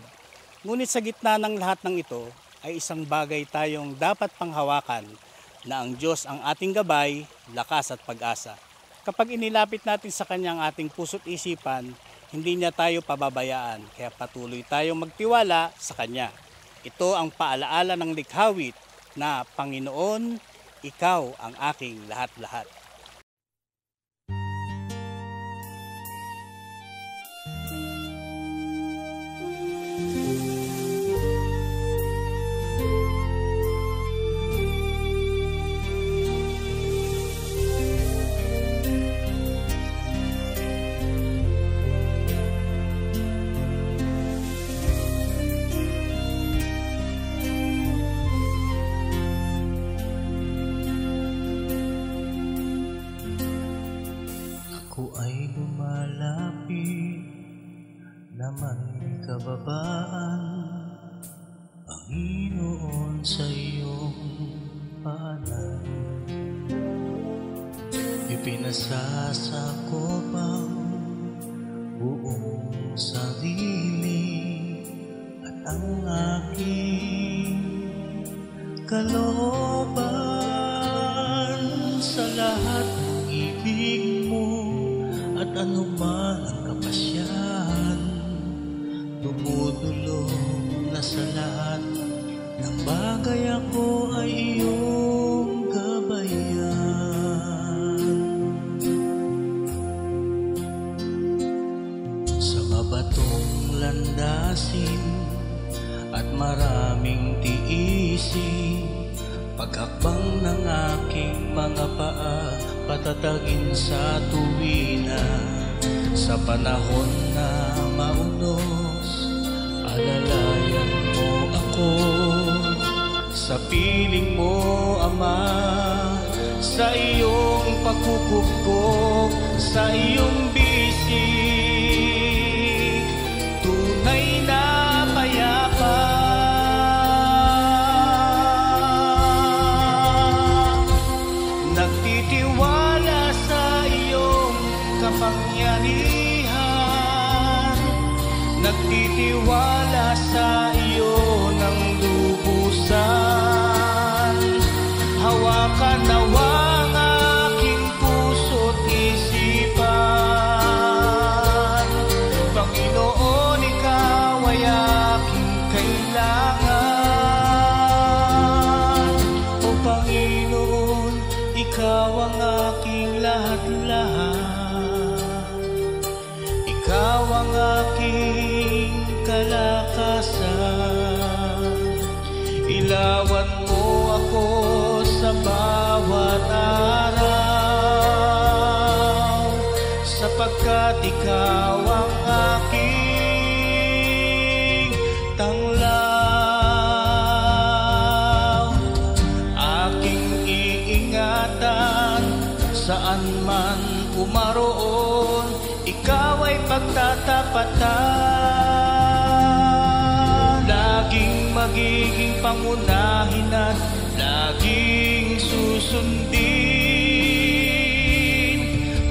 Ngunit sa gitna ng lahat ng ito ay isang bagay tayong dapat panghawakan na ang Diyos ang ating gabay, lakas at pag-asa. Kapag inilapit natin sa Kanya ang ating puso't isipan, hindi niya tayo pababayaan, kaya patuloy tayong magtiwala sa Kanya. Ito ang paalaala ng likhawit na Panginoon, Ikaw ang aking lahat-lahat. Ako ay lumalapit naman kababaan, Panginoon, sa iyong paanan. Ipinasasakop ang buong sarili at ang aking kalooban sa lahat ng ibig mo at anuman ang kapasyahan. Dumudulog na sa lahat ng bagay, ako ay iyong gabayan. Sa mabatong landasin at maraming tiisin, pag-akbang ng aking mga paa, patatagin sa tuwina. Sa panahon na maunos, alalayan mo ako. Sa piling mo, Ama, sa iyong pagkukupkop, sa iyong bisig, tunay na payapa. Nagtitiwala sa iyong kapangyarihan, nagtitiwala sa iyo ng lubusan. Hawakan nawa ang aking puso't isipan, Panginoon, ikaw ay aking kailangan. O Panginoon, ikaw ang aking lahat-lahat. Ikaw ang aking kalakasan. Ilawan mo ako sa bawat araw, sapagkat ikaw ang aking tanglaw. Aking iingatan saan man umaroon, ikaw ay pagtatapatan. Laging magiging pangunahin at laging susundin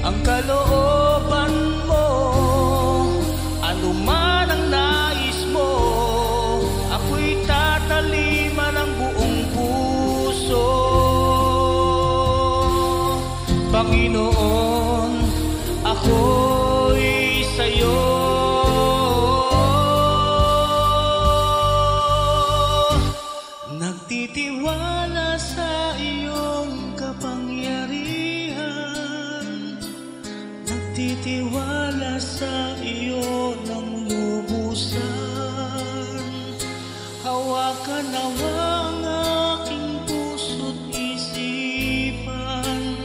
ang kalooban mo. Ano man ang nais mo, ako'y tataliman ng buong puso. Panginoon, ako'y sa'yo. Nagtitiwala sa iyong kapangyarihan, nagtitiwala sa iyo ng lubusan. Hawakan nawang aking puso't isipan.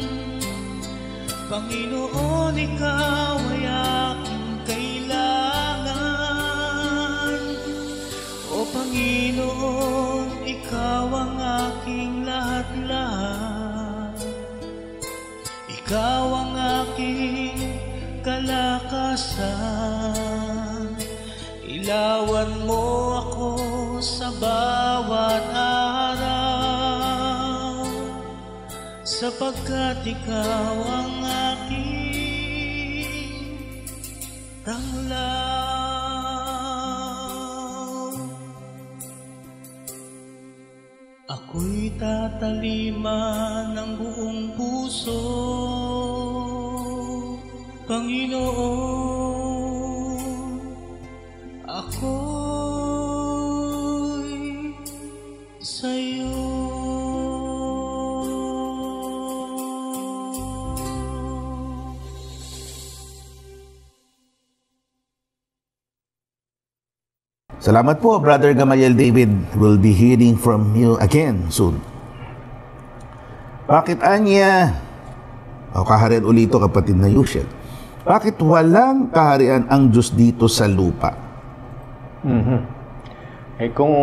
Panginoon, ikaw ay aking kailangan. O Panginoon, ikaw ang aking lahat-lahat. Ikaw ang aking kalakasan. Ilawan mo ako sa bawat araw, sapagkat ikaw ang aking tanglaw. Ako'y tataliman ng buong puso, Panginoon. Ako'y sa'yo. Salamat po, Brother Gamaliel David. We'll be hearing from you again soon. Bakit anya? O kaharian ulito, kapatid na Yushel. Bakit walang kaharian ang Diyos dito sa lupa? Eh kung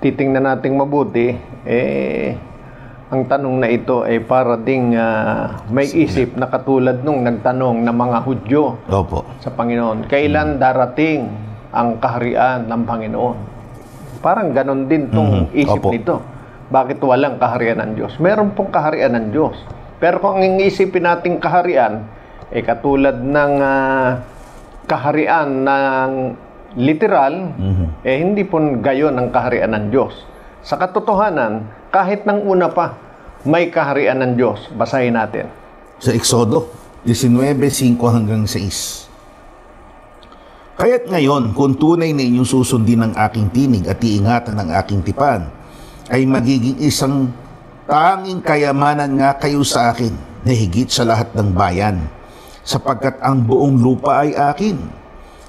titingnan nating mabuti, ang tanong na ito ay para ding may isip na katulad nung nagtanong ng mga Hudyo Opo. sa Panginoon. Kailan darating ang kaharian ng Panginoon? Parang ganon din tong isip Opo. nito. Bakit walang kaharian ng Diyos? Meron pong kaharian ng Diyos. Pero kung ang isipin nating kaharian, katulad ng kaharian ng literal, hindi po gayon ang kaharian ng Diyos. Sa katotohanan, kahit nang una pa, may kaharian ng Diyos. Basahin natin. Sa Exodo 19:5 hanggang 6. Kaya't ngayon, kung tunay na inyong susundin ang aking tinig at iingatan ang aking tipan, ay magiging isang tanging kayamanan nga kayo sa akin na higit sa lahat ng bayan, sapagkat ang buong lupa ay akin.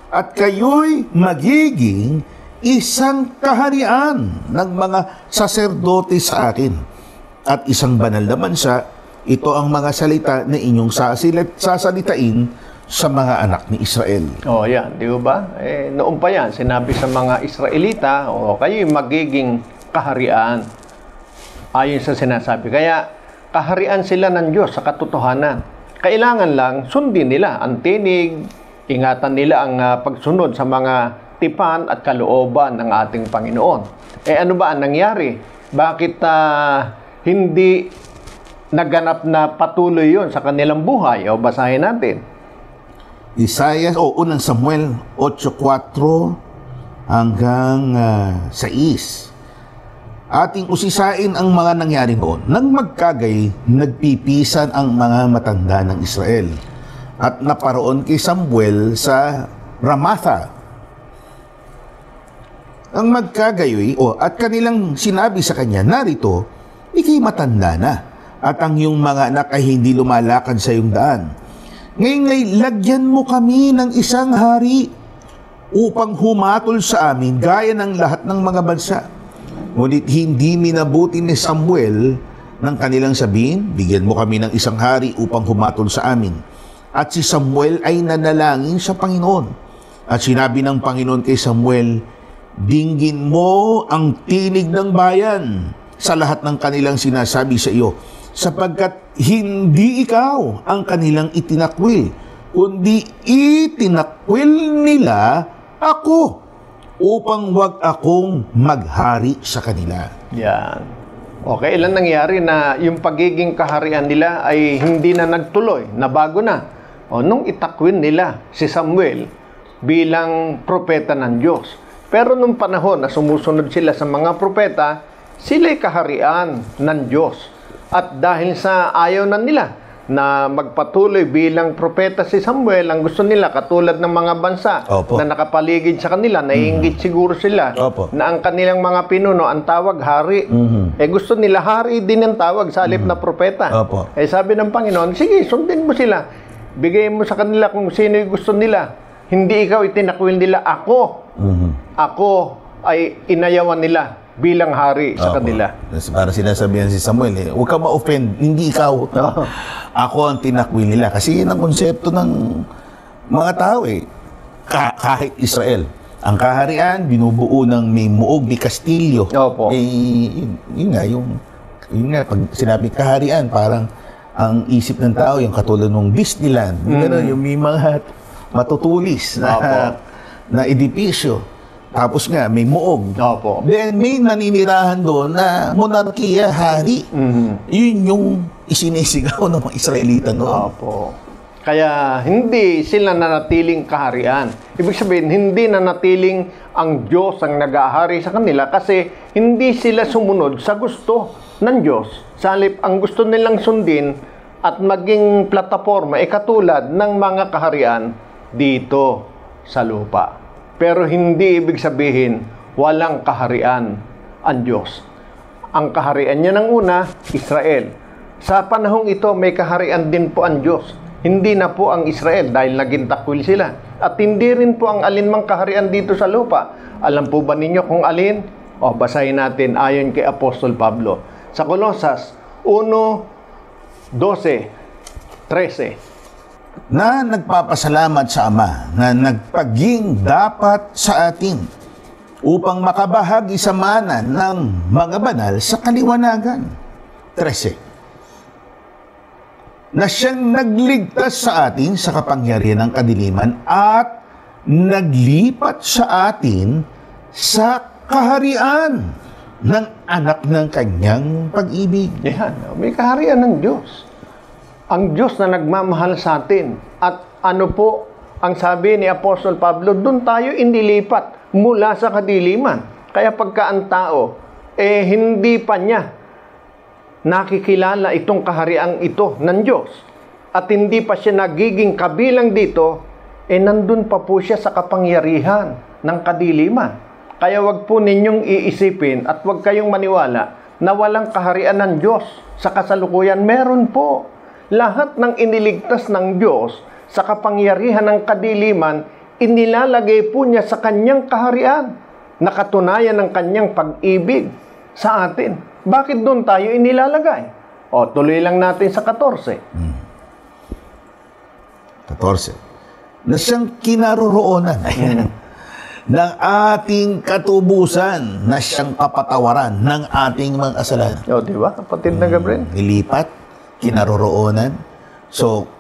At kayo'y magiging isang kaharian ng mga saserdote sa akin at isang banal na bansa. Ito ang mga salita na inyong sasalitain sa mga anak ni Israel. Oh, yan, di ba? Noon pa yan, sinabi sa mga Israelita, kayo'y magiging kaharian. Ayon sa sinasabi. Kaya, kaharian sila ng Diyos sa katotohanan. Kailangan lang sundin nila ang tinig, ingatan nila ang pagsunod sa mga tipan at kalooban ng ating Panginoon. Ano ba ang nangyari? Bakit hindi naganap na patuloy yun sa kanilang buhay? Basahin natin. Unang Samuel 8:4 hanggang 6. Ating usisain ang mga nangyari doon. Nang magkagay, nagpipisan ang mga matanda ng Israel at naparoon kay Samuel sa Ramatha. Ang magkagayoy, at kanilang sinabi sa kanya, narito, ikay matanda na, at ang iyong mga anak ay hindi lumalakad sa iyong daan. Ngayon ay lagyan mo kami ng isang hari upang humatol sa amin gaya ng lahat ng mga bansa. Ngunit hindi minabuti ni Samuel ng kanilang sabihin, bigyan mo kami ng isang hari upang humatol sa amin. At si Samuel ay nanalangin sa Panginoon. At sinabi ng Panginoon kay Samuel, dinggin mo ang tinig ng bayan sa lahat ng kanilang sinasabi sa iyo, sapagkat hindi ikaw ang kanilang itinakwil, kundi itinakwil nila ako upang wag akong maghari sa kanila. Yan. Okay, ilan nangyari na yung pagiging kaharian nila ay hindi na nagtuloy, nabago na. Nung itakwin nila si Samuel bilang propeta ng Diyos. Pero nung panahon na sumusunod sila sa mga propeta, sila'y kaharian ng Diyos. At dahil sa ayaw na nila na magpatuloy bilang propeta si Samuel, ang gusto nila katulad ng mga bansa Opo. na nakapaligid sa kanila, naiinggit siguro sila Opo. na ang kanilang mga pinuno ang tawag hari. Gusto nila hari din ang tawag sa halip na propeta. Opo. Sabi ng Panginoon, sige, sundin mo sila. bigay mo sa kanila kung sino yung gusto nila. Hindi ikaw itinakwil nila. Ako ay inayawan nila bilang hari sa kanila. Para sinasabihan si Samuel, huwag ka ma-offend, hindi ikaw. Ako ang tinakwil nila. Kasi yun ang konsepto ng mga tao kahit Israel. Ang kaharian, binubuo ng may muog ni Kastilyo. Opo. Yun nga, pag sinabi kaharian, parang ang isip ng tao, yung katulad ng Disneyland. Yung may mga matutulis na edipisyo. Tapos nga, may muog. Opo. Then may naninirahan doon na monarkiya, hari. Yun yung isinisigaw ng mga Israelita noon. Opo. Kaya hindi sila nanatiling kaharian. Ibig sabihin, hindi nanatiling ang Diyos ang nag-ahari sa kanila kasi hindi sila sumunod sa gusto ng Diyos. Sa halip, ang gusto nilang sundin at maging plataforma katulad ng mga kaharian dito sa lupa. Pero hindi ibig sabihin walang kaharian ang Diyos. Ang kaharian niya ng una, Israel. Sa panahong ito, may kaharian din po ang Diyos. Hindi na po ang Israel dahil naging takwil sila. At hindi rin po ang alinmang kaharian dito sa lupa. Alam po ba ninyo kung alin? Basahin natin ayon kay Apostol Pablo. Sa Colosas 1:12, 13. Na nagpapasalamat sa Ama na nagpaging dapat sa atin upang makabahagi sa mana ng mga banal sa kaliwanagan. 13. Na siyang nagligtas sa atin sa kapangyarihan ng kadiliman at naglipat sa atin sa kaharian ng anak ng kanyang pag-ibig. Yan, may kaharian ng Diyos. Ang Diyos na nagmamahal sa atin. At ano po ang sabi ni Apostol Pablo, doon tayo inilipat mula sa kadiliman. Kaya pagka ang tao, hindi pa niya nakikilala itong kahariang ito ng Diyos at hindi pa siya nagiging kabilang dito, nandun pa po siya sa kapangyarihan ng kadiliman. Kaya wag po ninyong iisipin at wag kayong maniwala na walang kaharian ng Diyos sa kasalukuyan. Meron po. Lahat ng iniligtas ng Diyos sa kapangyarihan ng kadiliman, inilalagay po niya sa kanyang kaharian na katunayan ng kanyang pag-ibig sa atin. Bakit doon tayo inilalagay? Tuloy lang natin sa 14. 14. Na siyang kinaroroonan ng ating katubusan, na siyang kapatawaran ng ating mga kasalanan. Di ba, kapatid na Gabriel? Nilipat, kinaroroonan. So,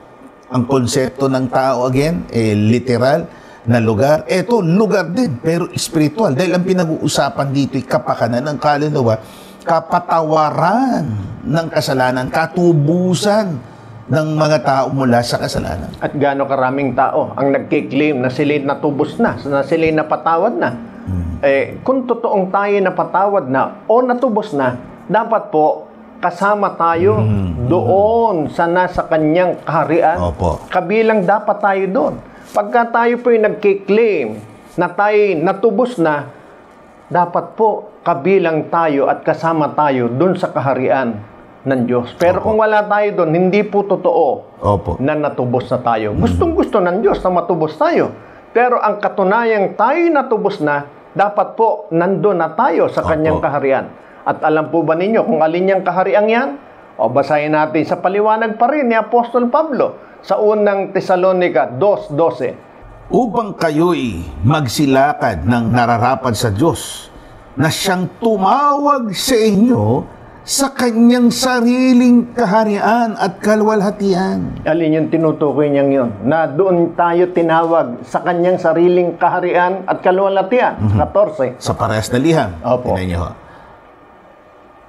ang konsepto ng tao again, literal na lugar. Ito, lugar din, pero spiritual. Dahil ang pinag-uusapan dito ay kapakanan ng kaluluwa, kapatawaran ng kasalanan, katubusan ng mga tao mula sa kasalanan. At gaano karaming tao ang nagkiklaim na sila'y natubos na sila'y napatawad na. Kung totoong tayo napatawad na o natubos na, dapat po kasama tayo doon sa nasa kanyang kaharian. Opo. Kabilang dapat tayo doon. Pagka tayo po'y nagkiklaim na tayo natubos na, dapat po kabilang tayo at kasama tayo doon sa kaharian ng Diyos. Pero kung wala tayo doon, hindi po totoo na natubos na tayo. Gustong-gusto ng Diyos na matubos tayo. Pero ang katunayang tayo natubos na, dapat po nandun na tayo sa kanyang kaharian. At alam po ba ninyo kung alin niyang kaharian yan? Basahin natin sa paliwanag pa rin ni Apostol Pablo sa unang Tesalonica 2:12. Upang kayo'y magsilakad ng nararapat sa Diyos, na siyang tumawag sa inyo sa kanyang sariling kaharian at kalwalhatian. Alin yung tinutukoy niyang yun? Na doon tayo tinawag sa kanyang sariling kaharian at kalwalhatian. 14. Sa parehas na liham. Opo. Tingnan niyo.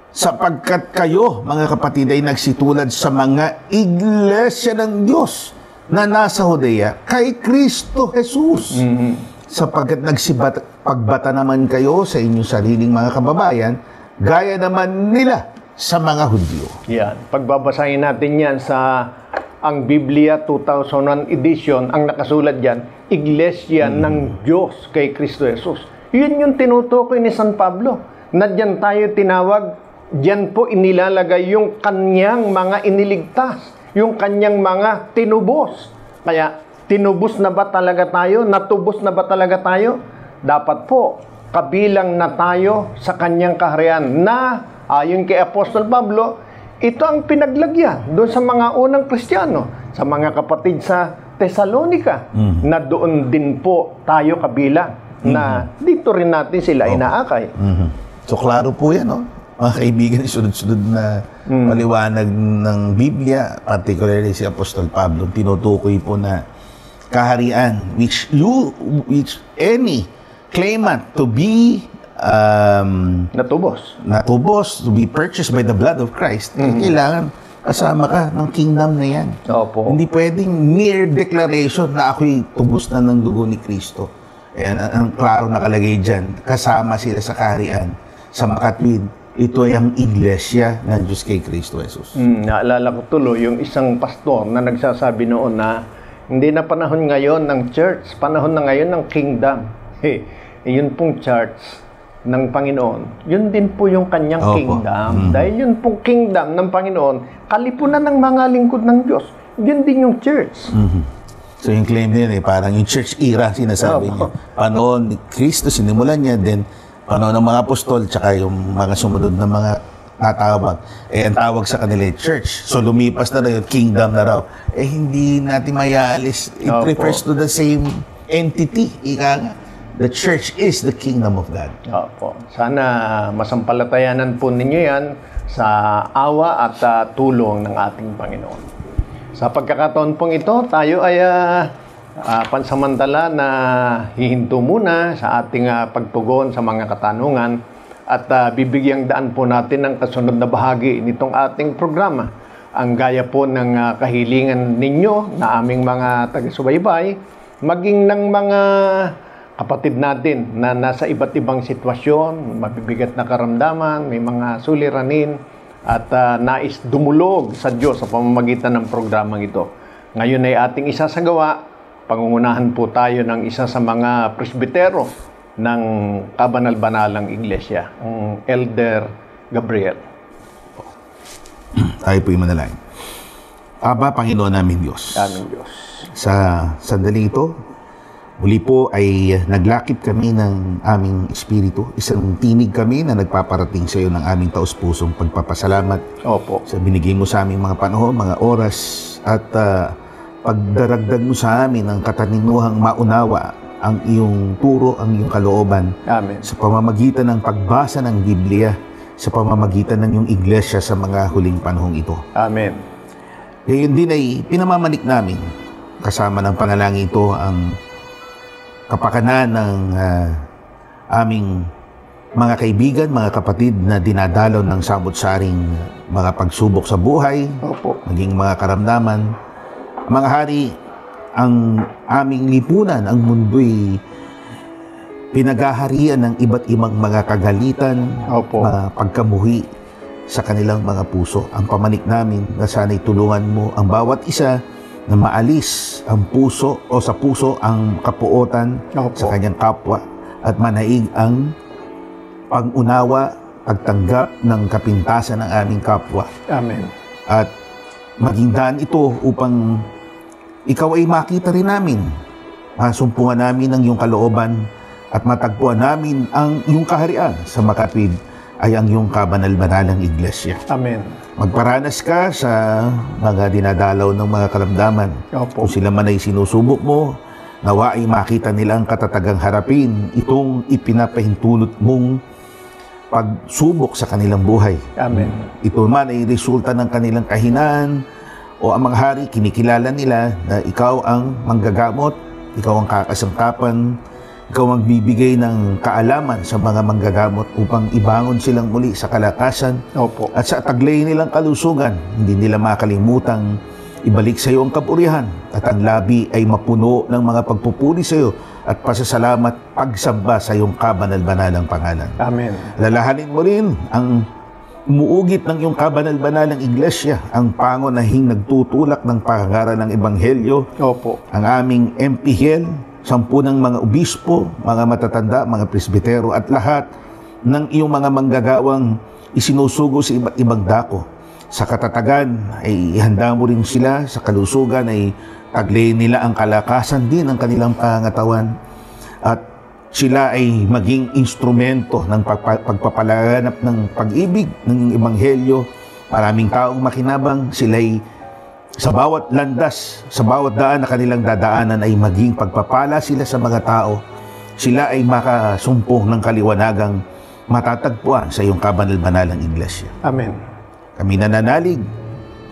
Sapagkat kayo, mga kapatid, ay nagsitulad sa mga iglesia ng Diyos na nasa Judea kay Kristo Jesus. Sapagkat pagbata naman kayo sa inyong sariling mga kababayan, gaya naman nila sa mga Hudyo. Yan. Pagbabasahin natin yan sa ang Biblia 2001 edition, ang nakasulat dyan, Iglesia ng Diyos kay Kristo Jesus. Yun yung tinutukoy ni San Pablo. Na dyan tayo tinawag, dyan po inilalagay yung kanyang mga iniligtas, yung kanyang mga tinubos Kaya, tinubos na ba talaga tayo? Natubos na ba talaga tayo? Dapat po, kabilang na tayo sa kanyang kaharian na, ayon kay Apostol Pablo, ito ang pinaglagyan doon sa mga unang Kristiyano, sa mga kapatid sa Thessalonica, na doon din po tayo kabilang, na dito rin natin sila inaakay. So, klaro po yan, no? Mga kaibigan, sunod-sunod na paliwanag ng Biblia, particularly si Apostol Pablo, tinutukoy po na kaharian, which any claimant to be natubos, to be purchased by the blood of Christ, kailangan kasama ka ng kingdom na yan. Opo. Hindi pwedeng mere declaration na ako'y tubos na ng dugo ni Kristo. Ayan, ang klaro nakalagay dyan, kasama sila sa kaharian, sa makatwid. Ito ay ang iglesia ng Diyos kay Kristo Jesus. Naalala ko tuloy yung isang pastor na nagsasabi noon na hindi na panahon ngayon ng church, panahon na ngayon ng kingdom. Yun pong church ng Panginoon, yun din po yung kanyang kingdom. Dahil yun pong kingdom ng Panginoon, kalipunan ng mga lingkod ng Diyos. Yun din yung church. So yung claim niya, parang yung church era, sinasabi niya. Panahon ni Kristo, sinimulan niya, then panahon ng mga apostol, tsaka yung mga sumunod na mga natawag. Ang tawag sa kanila church. So lumipas na rin, kingdom na raw. Hindi natin mayaalis. It refers to the same entity. Ika nga. The church is the kingdom of God. Opo. Sana masampalatayanan po ninyo yan sa awa at tulong ng ating Panginoon. Sa pagkakataon pong ito, tayo ay pansamantala na hihinto muna sa ating pagtugon sa mga katanungan at bibigyang daan po natin ng kasunod na bahagi nitong ating programa. Ang gaya po ng kahilingan ninyo na aming mga taga-subaybay, maging ng mga kapatid natin na nasa iba't ibang sitwasyon, mabibigat na karamdaman, may mga suliranin, at nais dumulog sa Diyos sa pamamagitan ng programang ito. Ngayon ay ating isasagawa, pangungunahan po tayo ng isa sa mga presbitero ng Kabanal-Banalang Iglesia, ang Elder Gabriel. Tayo po yung manalangin. Aba, Panginoon namin Diyos. Aming Diyos. Sa sandali ito, muli po ay naglakip kami ng aming espiritu. Isang tinig kami na nagpaparating sa iyo ng aming taus-pusong pagpapasalamat. Opo. Sa binigay mo sa aming mga panahon, mga oras, at pagdaragdag mo sa amin ng kataninuhang maunawa ang iyong turo, ang iyong kalooban. Amen. Sa pamamagitan ng pagbasa ng Biblia, sa pamamagitan ng iyong iglesia sa mga huling panahong ito. Amen. Ngayon din ay pinamamanik namin, kasama ng panalangin ito, ang kapakanan ng aming mga kaibigan, mga kapatid na dinadalaw ng samot-saring mga pagsubok sa buhay, maging mga karamdaman. Mga hari, ang aming lipunan, ang mundo'y pinaghaharian ng iba't ibang mga kagalitan, mga pagkamuhi sa kanilang mga puso. Ang pamanik namin na sana'y tulungan mo ang bawat isa na maalis ang puso o sa puso ang kapuotan sa kanyang kapwa at manaig ang pag-unawa, pagtanggap ng kapintasan ng aming kapwa. Amen. At maging daan ito upang ikaw ay makita rin namin, masumpungan namin ang iyong kalooban at matagpuan namin ang iyong kaharian sa makatwid ay ang iyong kabanal-banalang iglesia. Amen. Magparanas ka sa mga dinadalaw ng mga karamdaman. Kung sila man ay sinusubok mo, nawa ay makita nilang katatagang harapin itong ipinapahintulot mong pagsubok sa kanilang buhay. Amen. Ito man ay resulta ng kanilang kahinaan o ang mga hari, kinikilala nila na ikaw ang manggagamot, ikaw ang kakasangkapan, ikaw ang bibigay ng kaalaman sa mga manggagamot upang ibangon silang muli sa kalakasan. At sa taglay nilang kalusugan, hindi nila makalimutang ibalik sa iyo ang kapurihan at ang labi ay mapuno ng mga pagpupuri sa iyo at pasasalamat pagsamba sa iyong kabanal-banalang pangalan. Amen. Lalahanin mo rin ang umuugit ng iyong kabanal-banalang iglesia, ang pangunahing nagtutulak ng pangangaral ng Ebanghelyo, ang aming MPHL, 10 ng mga obispo, mga matatanda, mga presbitero at lahat ng iyong mga manggagawang isinusugo sa iba't ibang dako. Sa katatagan ay ihanda mo rin sila, sa kalusugan ay Taglayin nila ang kalakasan din ng kanilang pangangatawan at sila ay maging instrumento ng pagpapalaganap ng pag-ibig ng Ebanghelyo. Maraming taong makinabang, sila'y sa bawat landas, sa bawat daan na kanilang dadaanan ay maging pagpapala sila sa mga tao. Sila ay makasumpong ng kaliwanagang matatagpuan sa iyong kabanal-banalang iglesia. Amen. Kami nananalig,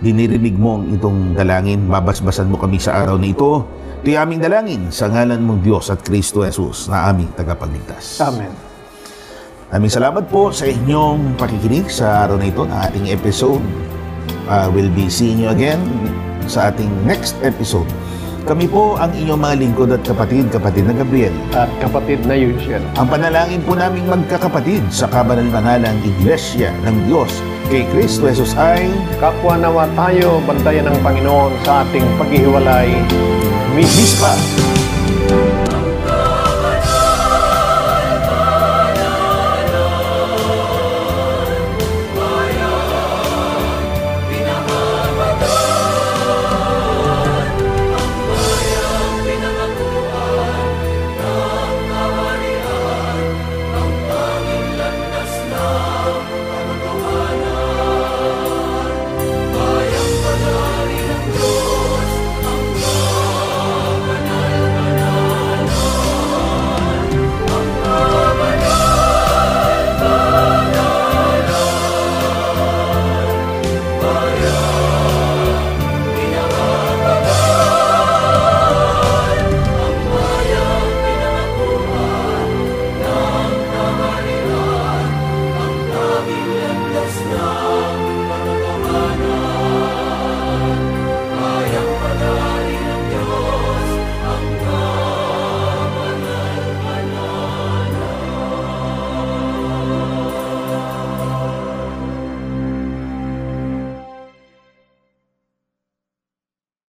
dinirinig mo ang itong dalangin, babasbasan mo kami sa araw na ito. Ito'y aming dalangin sa ngalan mong Diyos at Kristo Jesus na aming tagapagligtas. Amen. Aming salamat po sa inyong pakikinig sa araw na ito ng ating episode. We'll be seeing you again sa ating next episode. Kami po ang inyong mga lingkod at kapatid na Gabriel. At kapatid na Eugene. Ang panalangin po naming magkakapatid sa kabanal-banalang Iglesia ng Diyos kay Kristo Jesus ay Kapwa nawa tayo, bantayan ng Panginoon sa ating paghihiwalay. Mispa.